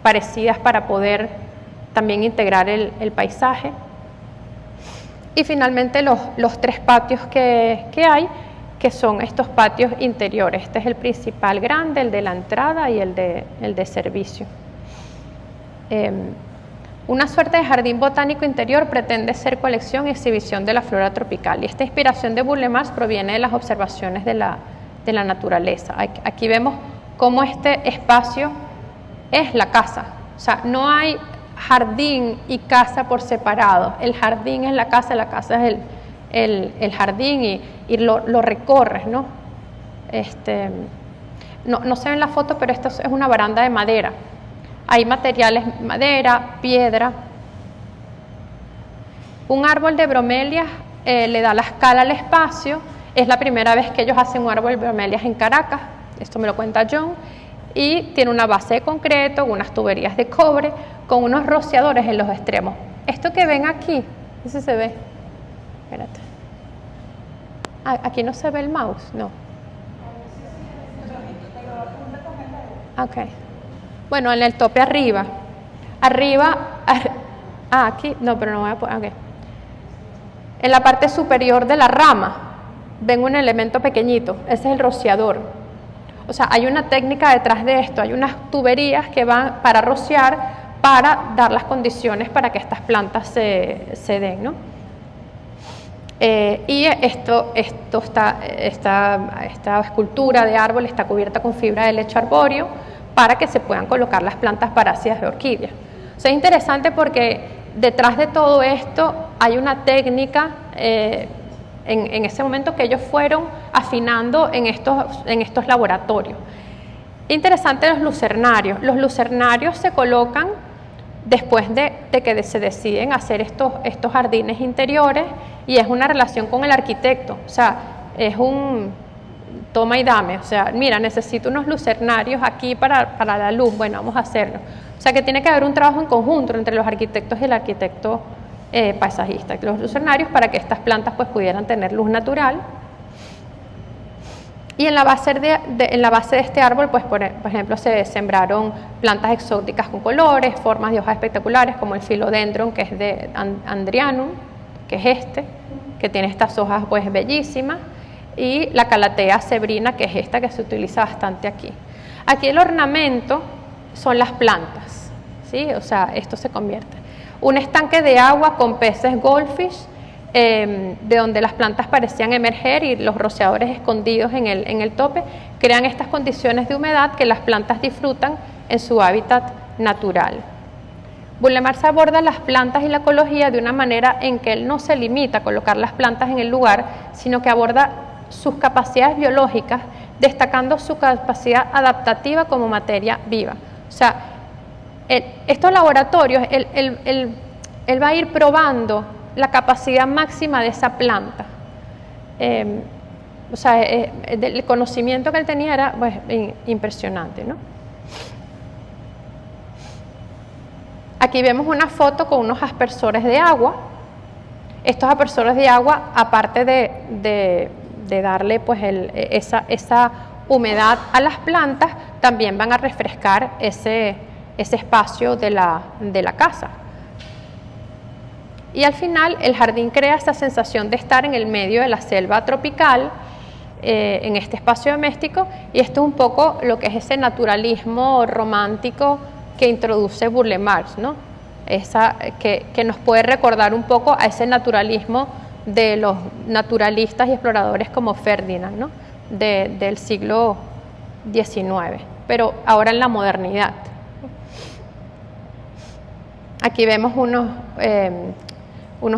parecidas para poder también integrar el paisaje. Y finalmente los tres patios que hay, que son estos patios interiores. Este es el principal grande, el de la entrada y el de servicio. Una suerte de jardín botánico interior pretende ser colección y exhibición de la flora tropical, y esta inspiración de Burle Marx proviene de las observaciones de la naturaleza. Aquí vemos cómo este espacio es la casa, o sea, no hay jardín y casa por separado, el jardín es la casa es el jardín, y lo recorres, ¿no? No se ve en la foto, pero esto es una baranda de madera. Hay materiales, madera, piedra. Un árbol de bromelias le da la escala al espacio. Es la primera vez que ellos hacen un árbol de bromelias en Caracas, esto me lo cuenta John, y tiene una base de concreto, unas tuberías de cobre, con unos rociadores en los extremos. Esto que ven aquí, ese se ve. Espérate. Aquí no se ve el mouse, no. Ok. Bueno, en el tope arriba. Aquí, no, pero no voy a poner, ok. En la parte superior de la rama, ven un elemento pequeñito, ese es el rociador. O sea, hay una técnica detrás de esto, hay unas tuberías que van para rociar, para dar las condiciones para que estas plantas se den, ¿no? Y esta escultura de árbol está cubierta con fibra de lecho arbóreo para que se puedan colocar las plantas parásitas de orquídea. O sea, es interesante porque detrás de todo esto hay una técnica en ese momento que ellos fueron afinando en estos laboratorios. Interesante los lucernarios. Los lucernarios se colocan después de que se deciden hacer estos jardines interiores, y es una relación con el arquitecto, o sea, es un toma y dame, o sea, mira, necesito unos lucernarios aquí para la luz, bueno, vamos a hacerlo. O sea, que tiene que haber un trabajo en conjunto entre los arquitectos y el arquitecto paisajista, los lucernarios, para que estas plantas pues pudieran tener luz natural. Y en la base de este árbol, pues por ejemplo, se sembraron plantas exóticas con colores, formas de hojas espectaculares, como el Philodendron, que es de Andrianum, que es que tiene estas hojas pues bellísimas, y la Calathea zebrina, que es esta que se utiliza bastante aquí. Aquí el ornamento son las plantas, ¿sí? O sea, esto se convierte. Un estanque de agua con peces goldfish, de donde las plantas parecían emerger, y los rociadores escondidos en el tope crean estas condiciones de humedad que las plantas disfrutan en su hábitat natural. Burle Marx aborda las plantas y la ecología de una manera en que él no se limita a colocar las plantas en el lugar, sino que aborda sus capacidades biológicas, destacando su capacidad adaptativa como materia viva. O sea, estos laboratorios, él va a ir probando la capacidad máxima de esa planta. O sea, el conocimiento que él tenía era pues, impresionante, ¿no? Aquí vemos una foto con unos aspersores de agua. Estos aspersores de agua, aparte de darle pues esa humedad a las plantas, también van a refrescar ese espacio de la casa. Y al final el jardín crea esa sensación de estar en el medio de la selva tropical, en este espacio doméstico, y esto es un poco lo que es ese naturalismo romántico que introduce Burle Marx, ¿no? Que nos puede recordar un poco a ese naturalismo de los naturalistas y exploradores como Ferdinand, ¿no? Del siglo XIX, pero ahora en la modernidad. Aquí vemos unos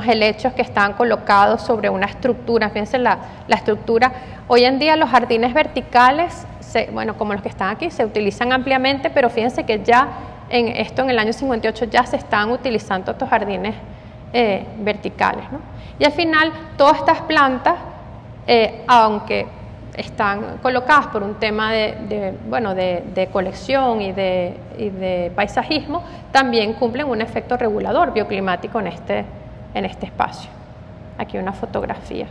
helechos que están colocados sobre una estructura. Fíjense la estructura. Hoy en día los jardines verticales, bueno, como los que están aquí, se utilizan ampliamente, pero fíjense que ya en el año 58 ya se están utilizando estos jardines verticales, ¿no? Y al final todas estas plantas, aunque están colocadas por un tema de colección y de paisajismo, también cumplen un efecto regulador bioclimático en este espacio. Aquí una fotografía.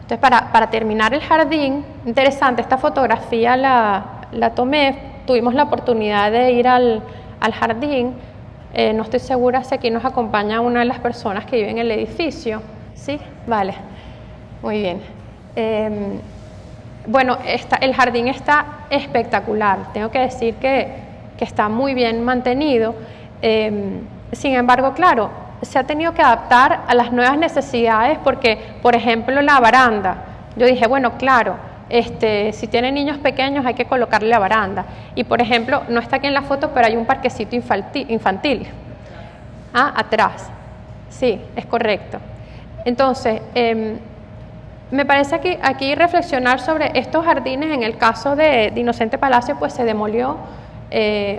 Entonces, para terminar el jardín, interesante, esta fotografía la tomé, tuvimos la oportunidad de ir al jardín. No estoy segura si aquí nos acompaña una de las personas que vive en el edificio. ¿Sí? Vale. Muy bien. Bueno, el jardín está espectacular. Tengo que decir que está muy bien mantenido. Sin embargo, claro, se ha tenido que adaptar a las nuevas necesidades porque, por ejemplo, la baranda. Yo dije, bueno, claro, si tienen niños pequeños hay que colocarle la baranda. Y, por ejemplo, no está aquí en la foto, pero hay un parquecito infantil. Atrás. Sí, es correcto. Entonces, me parece aquí reflexionar sobre estos jardines. En el caso de Inocente Palacio, pues se demolió.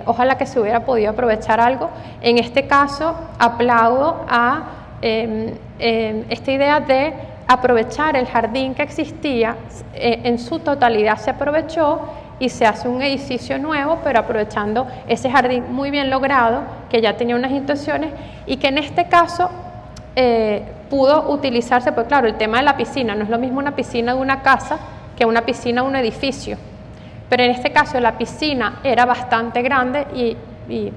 Ojalá que se hubiera podido aprovechar algo. En este caso, aplaudo a esta idea de aprovechar el jardín que existía, en su totalidad se aprovechó y se hace un edificio nuevo, pero aprovechando ese jardín muy bien logrado, que ya tenía unas intenciones y que en este caso pudo utilizarse, pues claro, el tema de la piscina, no es lo mismo una piscina de una casa que una piscina de un edificio, pero en este caso la piscina era bastante grande y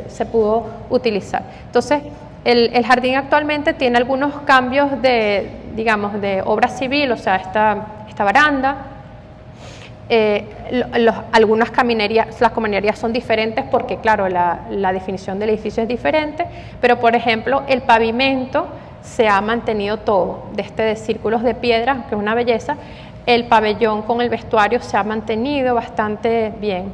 se pudo utilizar. Entonces, el jardín actualmente tiene algunos cambios de obra civil, o sea, esta baranda, algunas las caminerías son diferentes porque, claro, la definición del edificio es diferente, pero, por ejemplo, el pavimento se ha mantenido todo, de círculos de piedra, que es una belleza. El pabellón con el vestuario se ha mantenido bastante bien.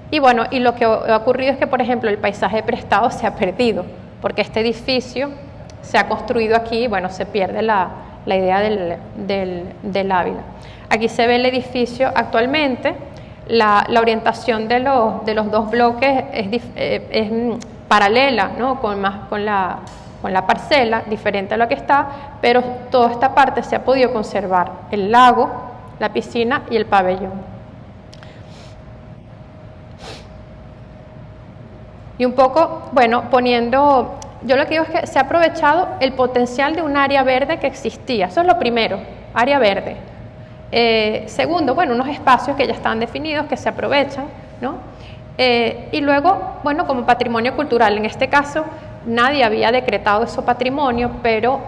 Y bueno, y lo que ha ocurrido es que, por ejemplo, el paisaje prestado se ha perdido, porque este edificio se ha construido aquí y, bueno, se pierde la idea del Ávila. Aquí se ve el edificio actualmente. La orientación de los dos bloques es paralela, ¿no? con la parcela, diferente a lo que está, pero toda esta parte se ha podido conservar: el lago, la piscina y el pabellón. Y un poco, bueno, yo lo que digo es que se ha aprovechado el potencial de un área verde que existía. Eso es lo primero, área verde. Segundo, bueno, unos espacios que ya están definidos, que se aprovechan, ¿no? Y luego, bueno, como patrimonio cultural, en este caso nadie había decretado eso patrimonio, pero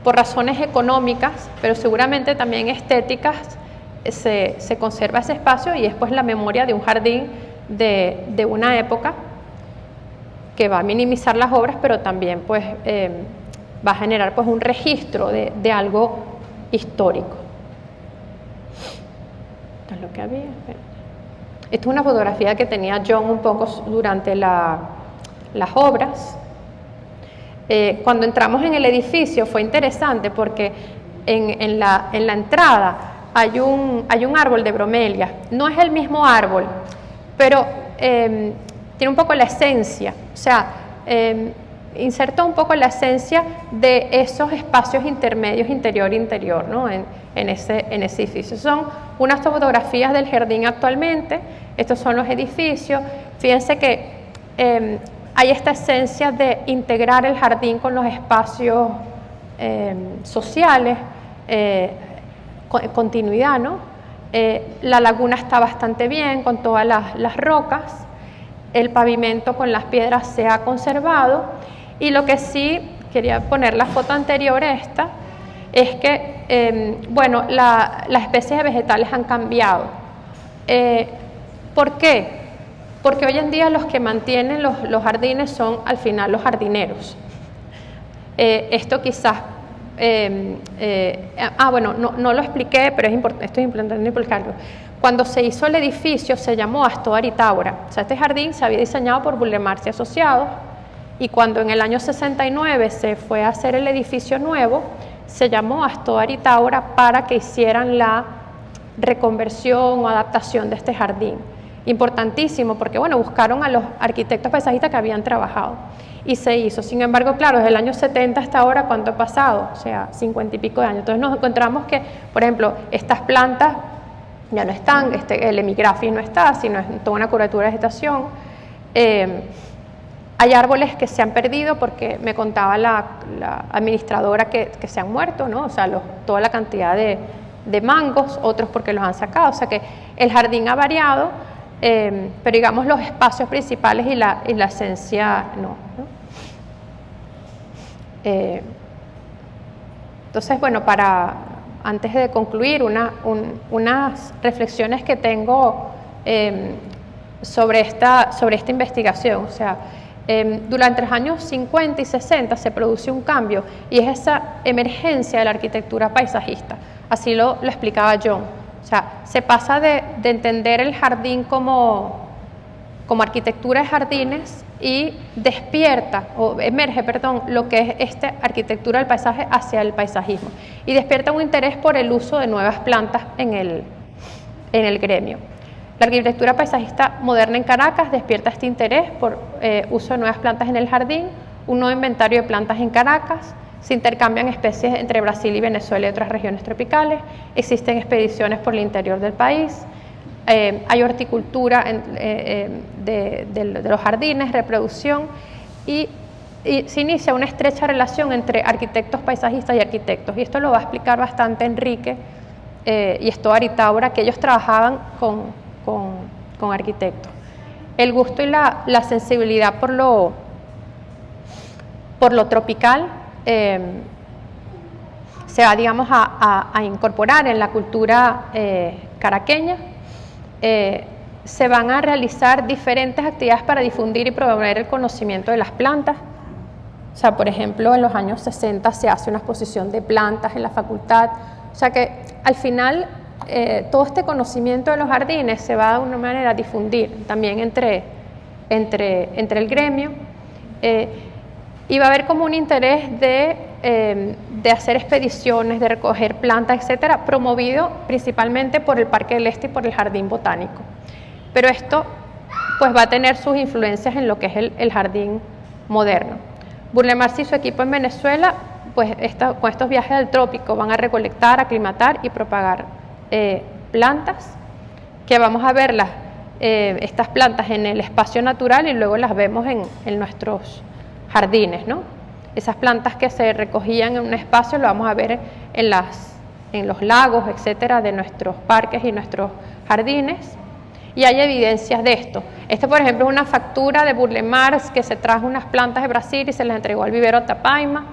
por razones económicas, pero seguramente también estéticas, se conserva ese espacio y es pues la memoria de un jardín de una época que va a minimizar las obras, pero también pues va a generar pues un registro de algo histórico. Esto es lo que había. Esta es una fotografía que tenía John un poco durante las obras. Cuando entramos en el edificio fue interesante porque en la entrada hay un árbol de bromelia. No es el mismo árbol, pero tiene un poco la esencia, o sea, insertó un poco la esencia de esos espacios intermedios interior-interior, ¿no? en ese edificio. Son unas fotografías del jardín actualmente. Estos son los edificios. fíjense que hay esta esencia de integrar el jardín con los espacios sociales, continuidad, ¿no? La laguna está bastante bien con todas las rocas, el pavimento con las piedras se ha conservado, y lo que sí, quería poner la foto anterior a esta, es que, bueno, las especies de vegetales han cambiado. ¿Por qué? Porque hoy en día los que mantienen los jardines son al final los jardineros. Esto quizás, bueno, no lo expliqué, pero esto es importante explicarlo. Cuando se hizo el edificio se llamó Astor Aritaura. O sea, este jardín se había diseñado por Burle Marx y Asociados, y cuando en el año 69 se fue a hacer el edificio nuevo, se llamó Astor Aritaura para que hicieran la reconversión o adaptación de este jardín. Importantísimo, porque bueno, buscaron a los arquitectos paisajistas que habían trabajado y se hizo. Sin embargo, claro, desde el año 70 hasta ahora, ¿cuánto ha pasado? O sea, 50 y pico de años. Entonces nos encontramos que, por ejemplo, estas plantas ya no están, el hemigrafis no está, sino es toda una cobertura de vegetación. Hay árboles que se han perdido porque me contaba la administradora que se han muerto, ¿no? O sea, toda la cantidad de mangos, otros porque los han sacado. O sea que el jardín ha variado, pero digamos los espacios principales y la esencia no. Entonces, bueno, antes de concluir, unas reflexiones que tengo sobre esta investigación. O sea, durante los años 50 y 60 se produce un cambio, y es esa emergencia de la arquitectura paisajista. Así lo explicaba John. O sea, se pasa de entender el jardín como arquitectura de jardines y emerge lo que es esta arquitectura del paisaje hacia el paisajismo, y despierta un interés por el uso de nuevas plantas en el gremio. La arquitectura paisajista moderna en Caracas despierta este interés por uso de nuevas plantas en el jardín, un nuevo inventario de plantas en Caracas, se intercambian especies entre Brasil y Venezuela y otras regiones tropicales, existen expediciones por el interior del país, hay horticultura de los jardines, reproducción, y se inicia una estrecha relación entre arquitectos paisajistas y arquitectos, y esto lo va a explicar bastante Enrique y Astor Aritaura, que ellos trabajaban con arquitectos. El gusto y la sensibilidad por lo tropical se va, digamos, a incorporar en la cultura caraqueña. Se van a realizar diferentes actividades para difundir y promover el conocimiento de las plantas. O sea, por ejemplo, en los años 60 se hace una exposición de plantas en la facultad. O sea que al final todo este conocimiento de los jardines se va de alguna manera a difundir también entre el gremio, y va a haber como un interés de hacer expediciones, de recoger plantas, etcétera, promovido principalmente por el Parque del Este y por el Jardín Botánico. Pero esto pues va a tener sus influencias en lo que es el jardín moderno. Burle Marx y su equipo en Venezuela, pues con estos viajes al trópico van a recolectar, aclimatar y propagar plantas, que vamos a verlas, estas plantas en el espacio natural, y luego las vemos en nuestros jardines, ¿no? Esas plantas que se recogían en un espacio lo vamos a ver en los lagos, etcétera, de nuestros parques y nuestros jardines, y hay evidencias de esto. Por ejemplo, es una factura de Burle Marx, que se trajo unas plantas de Brasil y se las entregó al vivero Tapaima,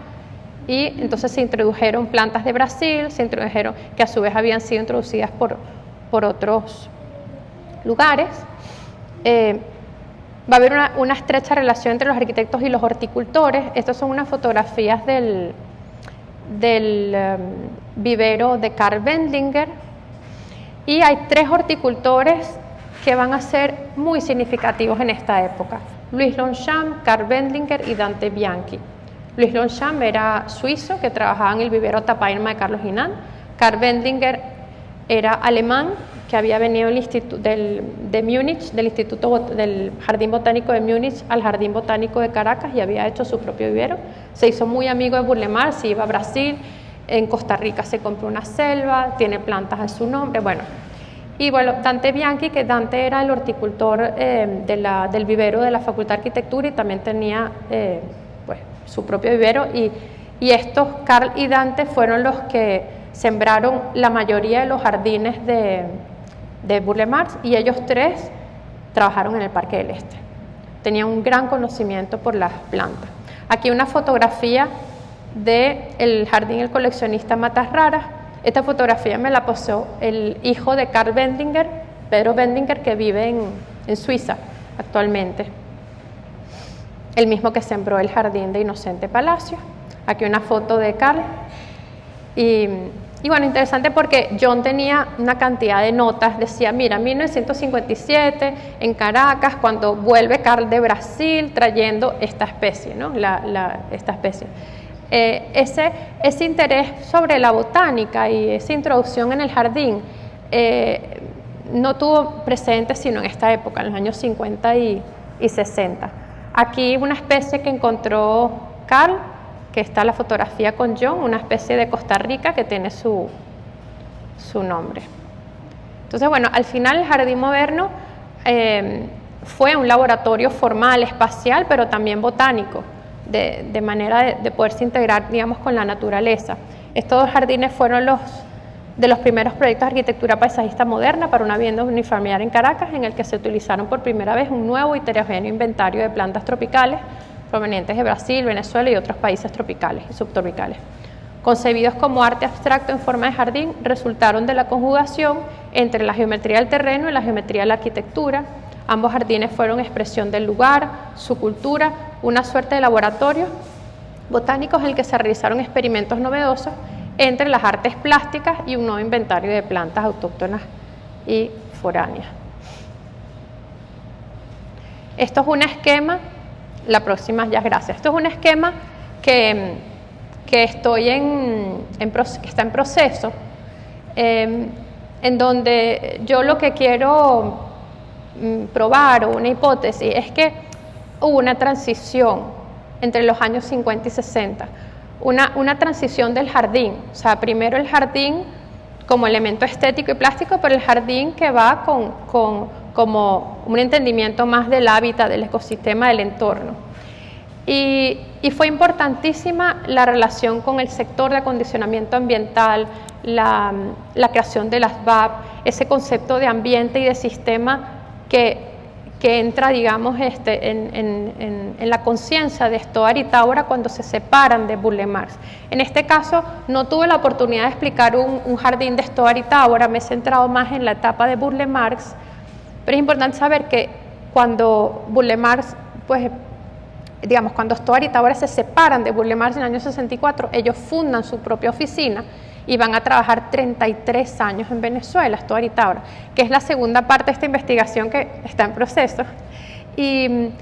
y entonces se introdujeron plantas de Brasil, que a su vez habían sido introducidas por otros lugares. Va a haber una estrecha relación entre los arquitectos y los horticultores. Estas son unas fotografías del vivero de Karl Wendlinger, y hay 3 horticultores que van a ser muy significativos en esta época: Louis Longchamp, Karl Wendlinger y Dante Bianchi. Louis Longchamp era suizo, que trabajaba en el vivero Tapaima de Carlos Hinan. Karl Wendlinger era alemán, que había venido de Múnich, del Jardín Botánico de Múnich al Jardín Botánico de Caracas, y había hecho su propio vivero. Se hizo muy amigo de Burle Marx, se iba a Brasil, en Costa Rica se compró una selva, tiene plantas a su nombre, bueno. Y bueno, Dante Bianchi, que Dante era el horticultor del vivero de la Facultad de Arquitectura y también tenía pues, su propio vivero, y estos, Carl y Dante, fueron los que sembraron la mayoría de los jardines de Burle Marx, y ellos tres trabajaron en el Parque del Este. Tenían un gran conocimiento por las plantas. Aquí una fotografía del jardín El Coleccionista Matas Raras. Esta fotografía me la pasó el hijo de Carl Bendinger, Pedro Bendinger, que vive en Suiza actualmente. El mismo que sembró el jardín de Inocente Palacio. Aquí una foto de Carl. Y bueno, interesante porque John tenía una cantidad de notas. Decía, mira, 1957, en Caracas, cuando vuelve Carl de Brasil trayendo esta especie, ¿no? Esta especie. Ese interés sobre la botánica y esa introducción en el jardín no tuvo presente sino en esta época, en los años 50 y 60. Aquí una especie que encontró Carl, que está la fotografía con John, una especie de Costa Rica que tiene su nombre. Entonces, bueno, al final el jardín moderno fue un laboratorio formal, espacial, pero también botánico, de manera de poderse integrar, digamos, con la naturaleza. Estos dos jardines fueron de los primeros proyectos de arquitectura paisajista moderna para una vivienda unifamiliar en Caracas, en el que se utilizaron por primera vez un nuevo y heterogéneo inventario de plantas tropicales provenientes de Brasil, Venezuela y otros países tropicales y subtropicales. Concebidos como arte abstracto en forma de jardín, resultaron de la conjugación entre la geometría del terreno y la geometría de la arquitectura. Ambos jardines fueron expresión del lugar, su cultura, una suerte de laboratorio botánicos en el que se realizaron experimentos novedosos entre las artes plásticas y un nuevo inventario de plantas autóctonas y foráneas. Esto es un esquema, la próxima ya, gracias. Esto es un esquema que está en proceso, en donde yo lo que quiero probar, o una hipótesis, es que hubo una transición entre los años 50 y 60, una transición del jardín, o sea, primero el jardín como elemento estético y plástico, pero el jardín que va como un entendimiento más del hábitat, del ecosistema, del entorno. Y fue importantísima la relación con el sector de acondicionamiento ambiental, la creación de las VAP, ese concepto de ambiente y de sistema que entra, digamos, en la conciencia de Stoddard y Tábora cuando se separan de Burle Marx. En este caso, no tuve la oportunidad de explicar un jardín de Stoddard y Tábora, me he centrado más en la etapa de Burle Marx, pero es importante saber que cuando Burle Marx, pues, digamos, cuando Stoddard y Tábora se separan de Burle Marx en el año 64, ellos fundan su propia oficina y van a trabajar 33 años en Venezuela, Stoddard y Tábora, que es la segunda parte de esta investigación que está en proceso. Y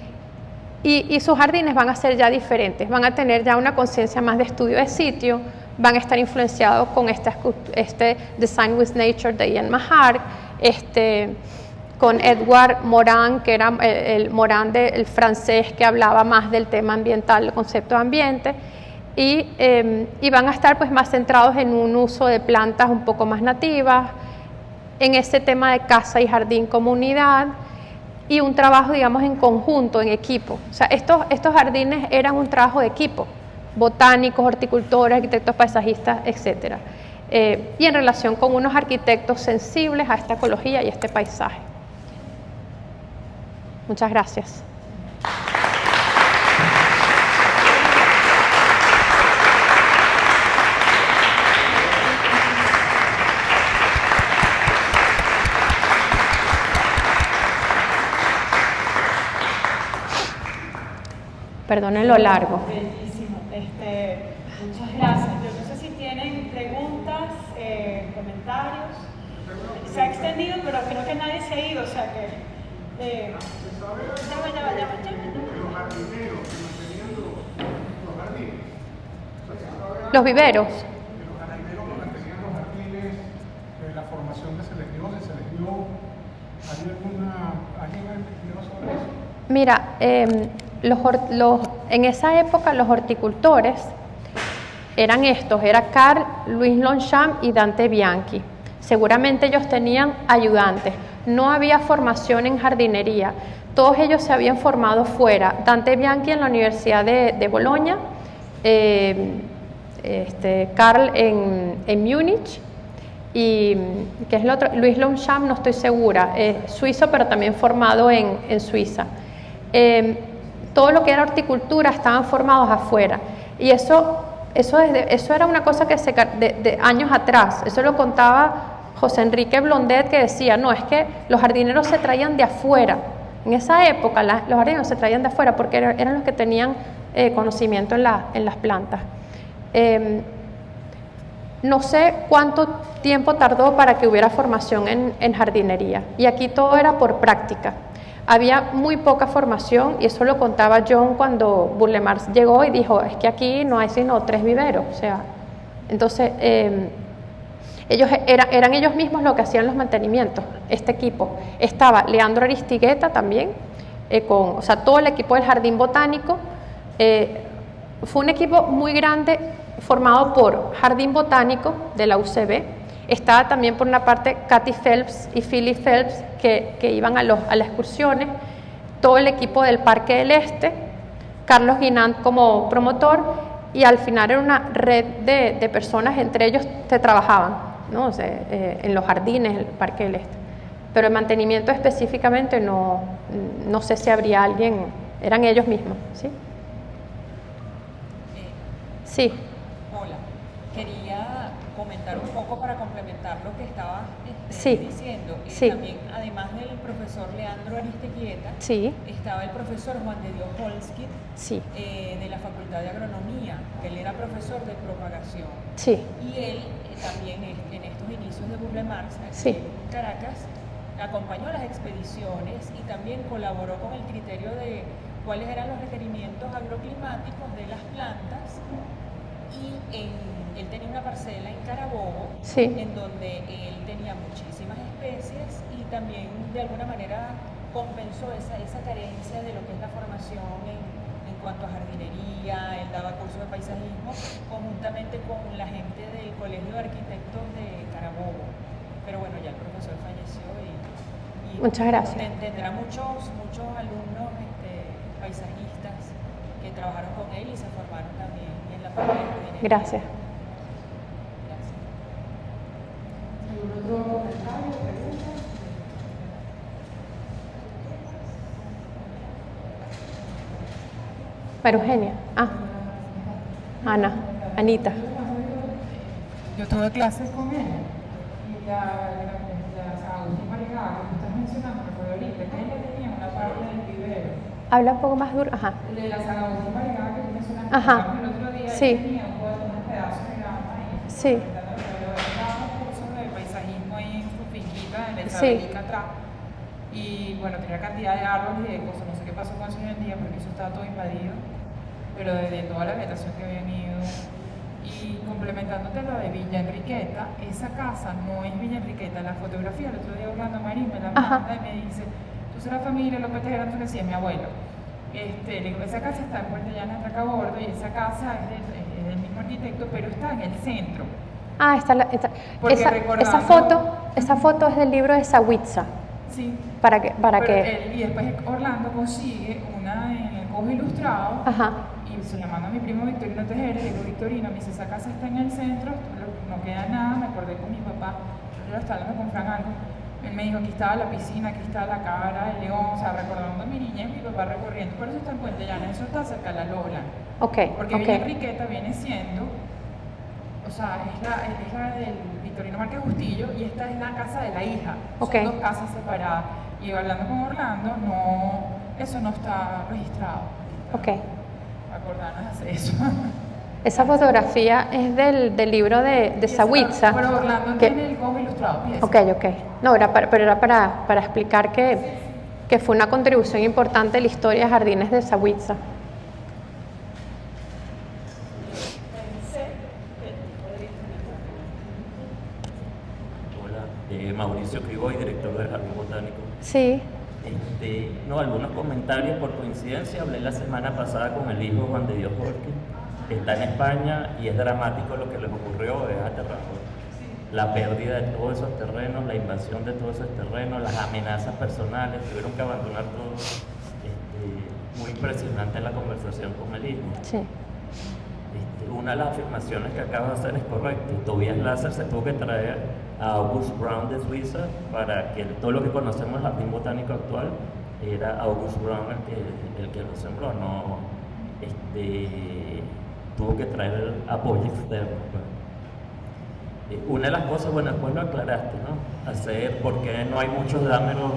sus jardines van a ser ya diferentes, van a tener ya una conciencia más de estudio de sitio, van a estar influenciados con este Design with Nature de Ian Mahar, con Edouard Morin, que era el Morin el francés, que hablaba más del tema ambiental, el concepto de ambiente, y van a estar pues más centrados en un uso de plantas un poco más nativas, en ese tema de casa y jardín como unidad, y un trabajo, digamos, en conjunto, en equipo. O sea, estos jardines eran un trabajo de equipo, botánicos, horticultores, arquitectos paisajistas, etc. Y en relación con unos arquitectos sensibles a esta ecología y este paisaje. Muchas gracias. Perdonen lo largo. Bellísimo. Muchas gracias. Yo no sé si tienen preguntas, comentarios. Se ha extendido, pero creo que nadie se ha ido, o sea que... Ya va. Los viveros. La formación que se les dio, ¿alguien ha investigado sobre eso? Mira, en esa época los horticultores eran Carl, Louis Longchamp y Dante Bianchi. Seguramente ellos tenían ayudantes. No había formación en jardinería. Todos ellos se habían formado fuera. Dante Bianchi en la Universidad de Bolonia, Carl en Múnich, y que es el otro, Luis Longchamp, no estoy segura, suizo, pero también formado en Suiza. Todo lo que era horticultura estaban formados afuera. Y eso era una cosa que de años atrás. Eso lo contaba José Enrique Blondet, que decía, no, es que los jardineros se traían de afuera. En esa época los jardineros se traían de afuera porque eran los que tenían conocimiento en las plantas. No sé cuánto tiempo tardó para que hubiera formación en jardinería, y aquí todo era por práctica. Había muy poca formación, y eso lo contaba John cuando Burle Marx llegó y dijo, es que aquí no hay sino 3 viveros. O sea, entonces eran ellos mismos los que hacían los mantenimientos. Este equipo estaba Leandro Aristigueta también, o sea, todo el equipo del Jardín Botánico. Fue un equipo muy grande formado por Jardín Botánico de la UCB. Estaba también por una parte Cathy Phelps y Philip Phelps que iban a las excursiones, todo el equipo del Parque del Este, Carlos Guinant como promotor, y al final era una red de personas, entre ellos que trabajaban, ¿no? O sea, en los jardines del Parque del Este. Pero el mantenimiento específicamente no sé si habría alguien, eran ellos mismos, ¿sí? Sí. Hola, quería comentar un poco para complementar lo que estabas Sí. diciendo. Sí. También, además del profesor Leandro Aristeguieta, Sí. estaba el profesor Juan de Dios Holskit, Sí. de la Facultad de Agronomía, que él era profesor de propagación. Sí. Y él también en estos inicios de Burle Marx, aquí Sí. en Caracas, acompañó las expediciones y también colaboró con el criterio de cuáles eran los requerimientos agroclimáticos de las plantas. Y él tenía una parcela en Carabobo, Sí. en donde él tenía muchísimas especies y también de alguna manera compensó esa carencia de lo que es la formación en cuanto a jardinería. Él daba cursos de paisajismo conjuntamente con la gente del Colegio de Arquitectos de Carabobo. Pero bueno, ya el profesor falleció y Muchas gracias. Tendrá muchos alumnos paisajistas que trabajaron con él y se formaron también en la parte de jardinería. Gracias. Gracias. ¿Algún otro comentario, pregunta? María Eugenia. Ana. Anita. Yo tuve clases con él y la Agustín Marigá, que tú estás mencionando, me acuerdo ahorita, que ella tenía una parte del vivero. Habla un poco más duro. Ajá. De la San Agustín Marigá que tú mencionaste, Ajá. el otro día, Sí. ella tenía unos pedazos de grama ahí. Sí. Pero él daba un curso de paisajismo ahí en su finquita, en el Sí. Isabelica atrás. Y bueno, tenía cantidad de árboles y de cosas, no sé qué pasó con eso hoy en día, porque eso estaba todo invadido, pero de toda la vegetación que habían ido. Y complementándote lo de Villa Enriqueta, esa casa no es Villa Enriqueta. La fotografía, el otro día Orlando Marín me la Ajá. manda y me dice, tú serás familia López Tejera, no sé qué, sí, es mi abuelo. Le digo, esa casa está en Puente Llano, en Tracabordo, y esa casa es del mismo arquitecto, pero está en el centro. Porque recordando- esa foto es del libro de Sawitza. Sí. Para Pero que. y después Orlando consigue una en el Cojo Ilustrado. Ajá. Y se la manda a mi primo Victorino Tejera, y digo, Victorino, me dice, esa casa está en el centro, no queda nada. Me acordé con mi papá, yo estaba hablando con Fran algo. Él me dijo, aquí estaba la piscina, aquí está la cara del león, o sea, recordando a mi niñez, mi papá recorriendo. Por eso está en Puente Llano, eso está cerca de la Lola. Ok. Porque Ok. Villa Enriqueta viene siendo, o sea, es la del Victorino Márquez Bustillo, y esta es la casa de la hija. Ok. Son dos casas separadas. Y hablando con Orlando, no, eso no está registrado. Ok. Acordarnos de eso. Esa fotografía es del libro de Sawitza. Pero Orlando que- tiene el Cojo Ilustrado. y eso. Ok, ok. No, pero era para explicar que fue una contribución importante a la historia de jardines de Sawitza. Hola, Mauricio Criboy, director del Jardín Botánico. Sí. Algunos comentarios por coincidencia. Hablé la semana pasada con el hijo Juan de Dios Jorge, que está en España, y es dramático lo que les ocurrió, es aterrador. la pérdida de todos esos terrenos, la invasión de todos esos terrenos, las amenazas personales, tuvieron que abandonar todo. Muy impresionante la conversación con el hijo. Sí. Una de las afirmaciones que acabas de hacer es correcta. Tobias Lasser se tuvo que traer a August Brown de Suiza para que todo lo que conocemos del jardín botánico actual era August Brown el que lo sembró. No, tuvo que traer apoyo externo. Una de las cosas, bueno, después lo aclaraste, ¿no? Hacer, porque no hay muchos dámeros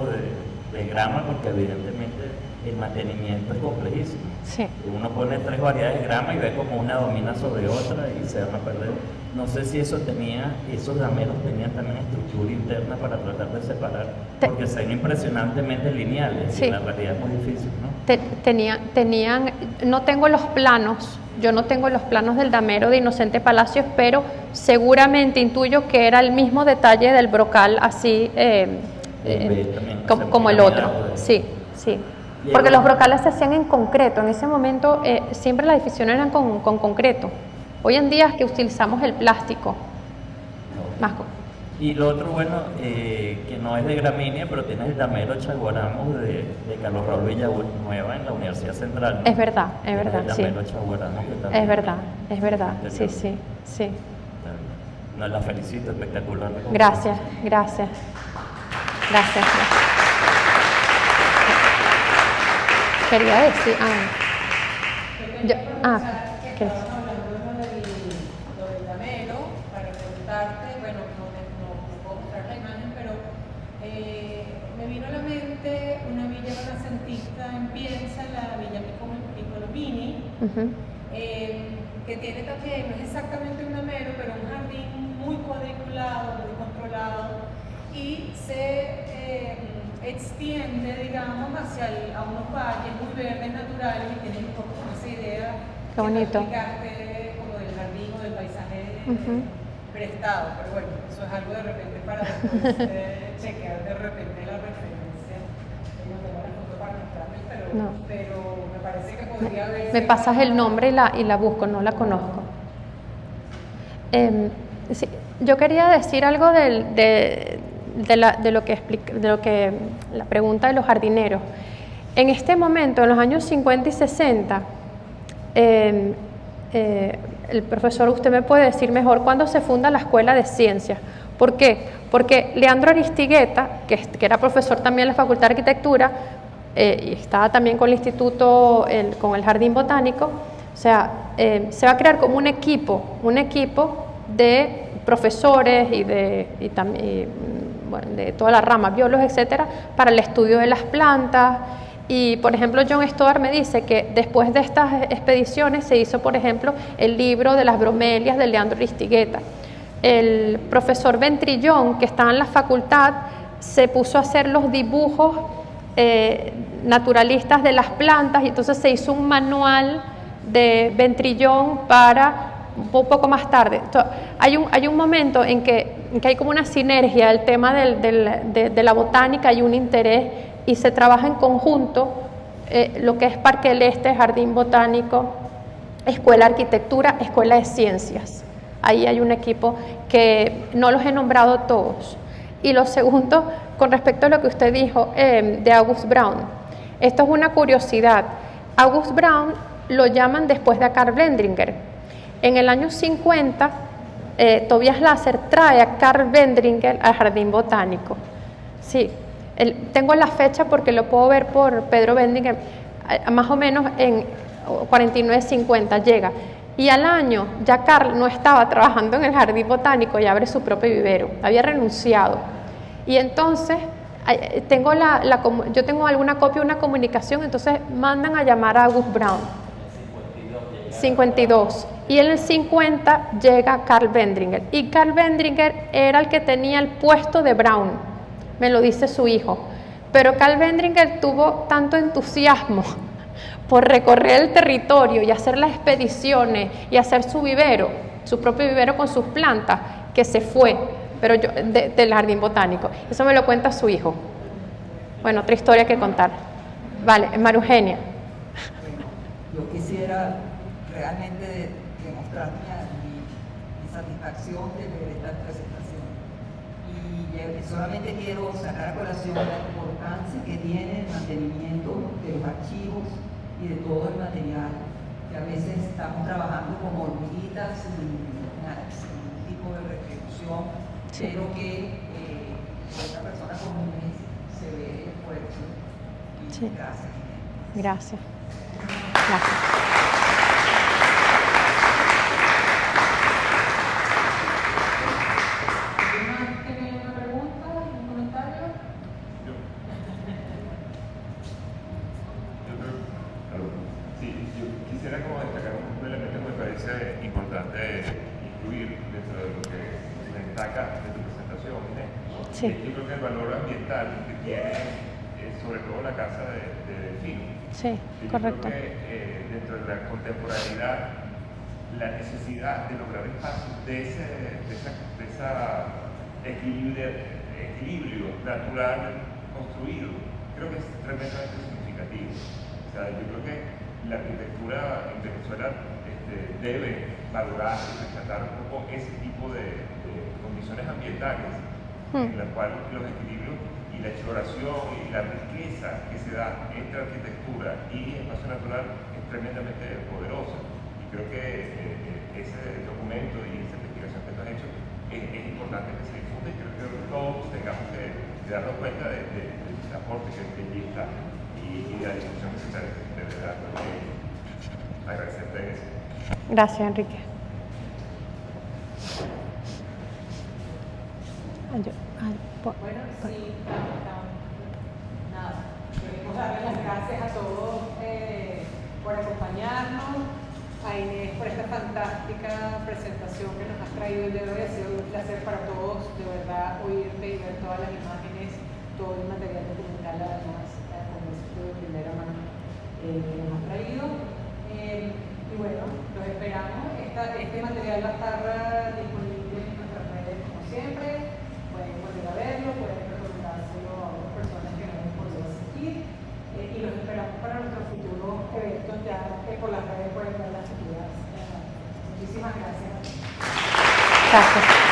de grama, porque evidentemente el mantenimiento es complejísimo. Sí. Uno pone 3 variedades de grama y ve como una domina sobre otra y se van a perder. No sé si esos dameros tenían también estructura interna para tratar de separar, porque se ven impresionantemente lineales, Sí. y la realidad es muy difícil, ¿no? Tenían, no tengo los planos, yo no tengo los planos del damero de Inocente Palacios, pero seguramente intuyo que era el mismo detalle del brocal, así como el otro. Sí, sí. Porque los brocales se hacían en concreto. En ese momento siempre las divisiones eran con concreto. Hoy en día es que utilizamos el plástico. Y lo otro, bueno, que no es de gramínea, pero tiene el damero chaguaramo de Carlos Raúl Villanueva en la Universidad Central, ¿no? Es verdad, sí. El damero chaguaramo que también Es verdad, sí. No, la felicito, espectacular. Gracias. Quería decir, ¿qué? Estábamos hablando lo del damero, para preguntarte, bueno, no puedo mostrar la imagen, pero me vino a la mente una villa renacentista en Pienza, la Villa Piccolomini, que tiene también, no es exactamente un damero, pero un jardín muy cuadriculado, muy controlado, y se extiende, digamos, a unos valles muy verdes, naturales, y tienen un poco esa idea Qué bonito. que explicaste como del jardín o del paisaje prestado, pero bueno, eso es algo de repente para después chequear de repente la referencia. No tengo la foto para mostrarles, pero me parece que podría haber... me pasas el nombre y la busco, no la conozco. Sí, yo quería decir algo de lo que la pregunta de los jardineros. En este momento, en los años 50 y 60, el profesor, usted me puede decir mejor, ¿cuándo se funda la Escuela de Ciencias? ¿Por qué? Porque Leandro Aristigueta, que era profesor también en la Facultad de Arquitectura, y estaba también con el instituto, con el Jardín Botánico, o sea, se va a crear como un equipo de profesores y de toda la rama, biólogos, etcétera, para el estudio de las plantas. Y, por ejemplo, John Stoddard me dice que después de estas expediciones se hizo, por ejemplo, el libro de las bromelias de Leandro Aristigueta. El profesor Ventrillón, que estaba en la facultad, se puso a hacer los dibujos naturalistas de las plantas, y entonces se hizo un manual de Ventrillón para un poco más tarde. Entonces, hay un momento en que hay como una sinergia, el tema de la botánica, hay un interés y se trabaja en conjunto, lo que es Parque del Este, Jardín Botánico, Escuela de Arquitectura, Escuela de Ciencias. Ahí hay un equipo que no los he nombrado todos. Y lo segundo, con respecto a lo que usted dijo de August Brown, esto es una curiosidad. August Brown lo llaman después de Karl Wendringer. En el año 50, Tobias Lasser trae a Karl Wendringer al Jardín Botánico. Sí, tengo la fecha porque lo puedo ver por Pedro Wendringer, más o menos en 49-50 llega. Y al año ya Karl no estaba trabajando en el Jardín Botánico y abre su propio vivero, había renunciado. Y entonces yo tengo alguna copia de una comunicación, entonces mandan a llamar a August Brown. 52. Y en el 50 llega Karl Wendringer. Y Karl Wendringer era el que tenía el puesto de Brown, me lo dice su hijo. Pero Karl Wendringer tuvo tanto entusiasmo por recorrer el territorio y hacer las expediciones y hacer su vivero, su propio vivero con sus plantas, que se fue, pero del Jardín Botánico. Eso me lo cuenta su hijo. Bueno, otra historia que contar. Vale, María Eugenia. Yo quisiera realmente demostrar mi satisfacción de ver esta presentación. Y solamente quiero sacar a colación la importancia que tiene el mantenimiento de los archivos y de todo el material, que a veces estamos trabajando como hormiguitas sin ningún tipo de retribución, pero que otra persona común se ve el esfuerzo. Y gracias. Gracias. Gracias. Quisiera como destacar un elemento que me parece importante incluir dentro de lo que se destaca de tu presentación, Inés. Sí. Yo creo que el valor ambiental que tiene, sobre todo la casa de Delfín. Sí, yo correcto. Creo que dentro de la contemporaneidad, la necesidad de lograr espacios de ese equilibrio natural construido, creo que es tremendamente significativo. O sea, yo creo que la arquitectura en Venezuela debe valorar y rescatar un poco ese tipo de condiciones ambientales en las cuales los equilibrios y la exploración y la riqueza que se da entre arquitectura y espacio natural es tremendamente poderosa. Y creo que ese documento y esa investigación que tú has hecho es importante que se difunda, y creo que todos tengamos que darnos cuenta del aporte que allí está y la discusión que se está de verdad. Agradecerte eso. Gracias, Enrique. Bueno, sí, nada. Queremos darle las gracias a todos por acompañarnos, a Inés por esta fantástica presentación que nos has traído el día de hoy. Ha sido un placer para todos, de verdad, oírte y ver todas las imágenes, todo el material documental, además, con esto de primera mano que nos has traído. Y bueno, los esperamos. Este material va a estar disponible en nuestras redes como siempre. Pueden volver a verlo, pueden recomendárselo a otras personas que no hemos podido asistir. Y los esperamos para nuestros futuros eventos, ya que por las redes pueden ver las futuras. Muchísimas gracias. Gracias.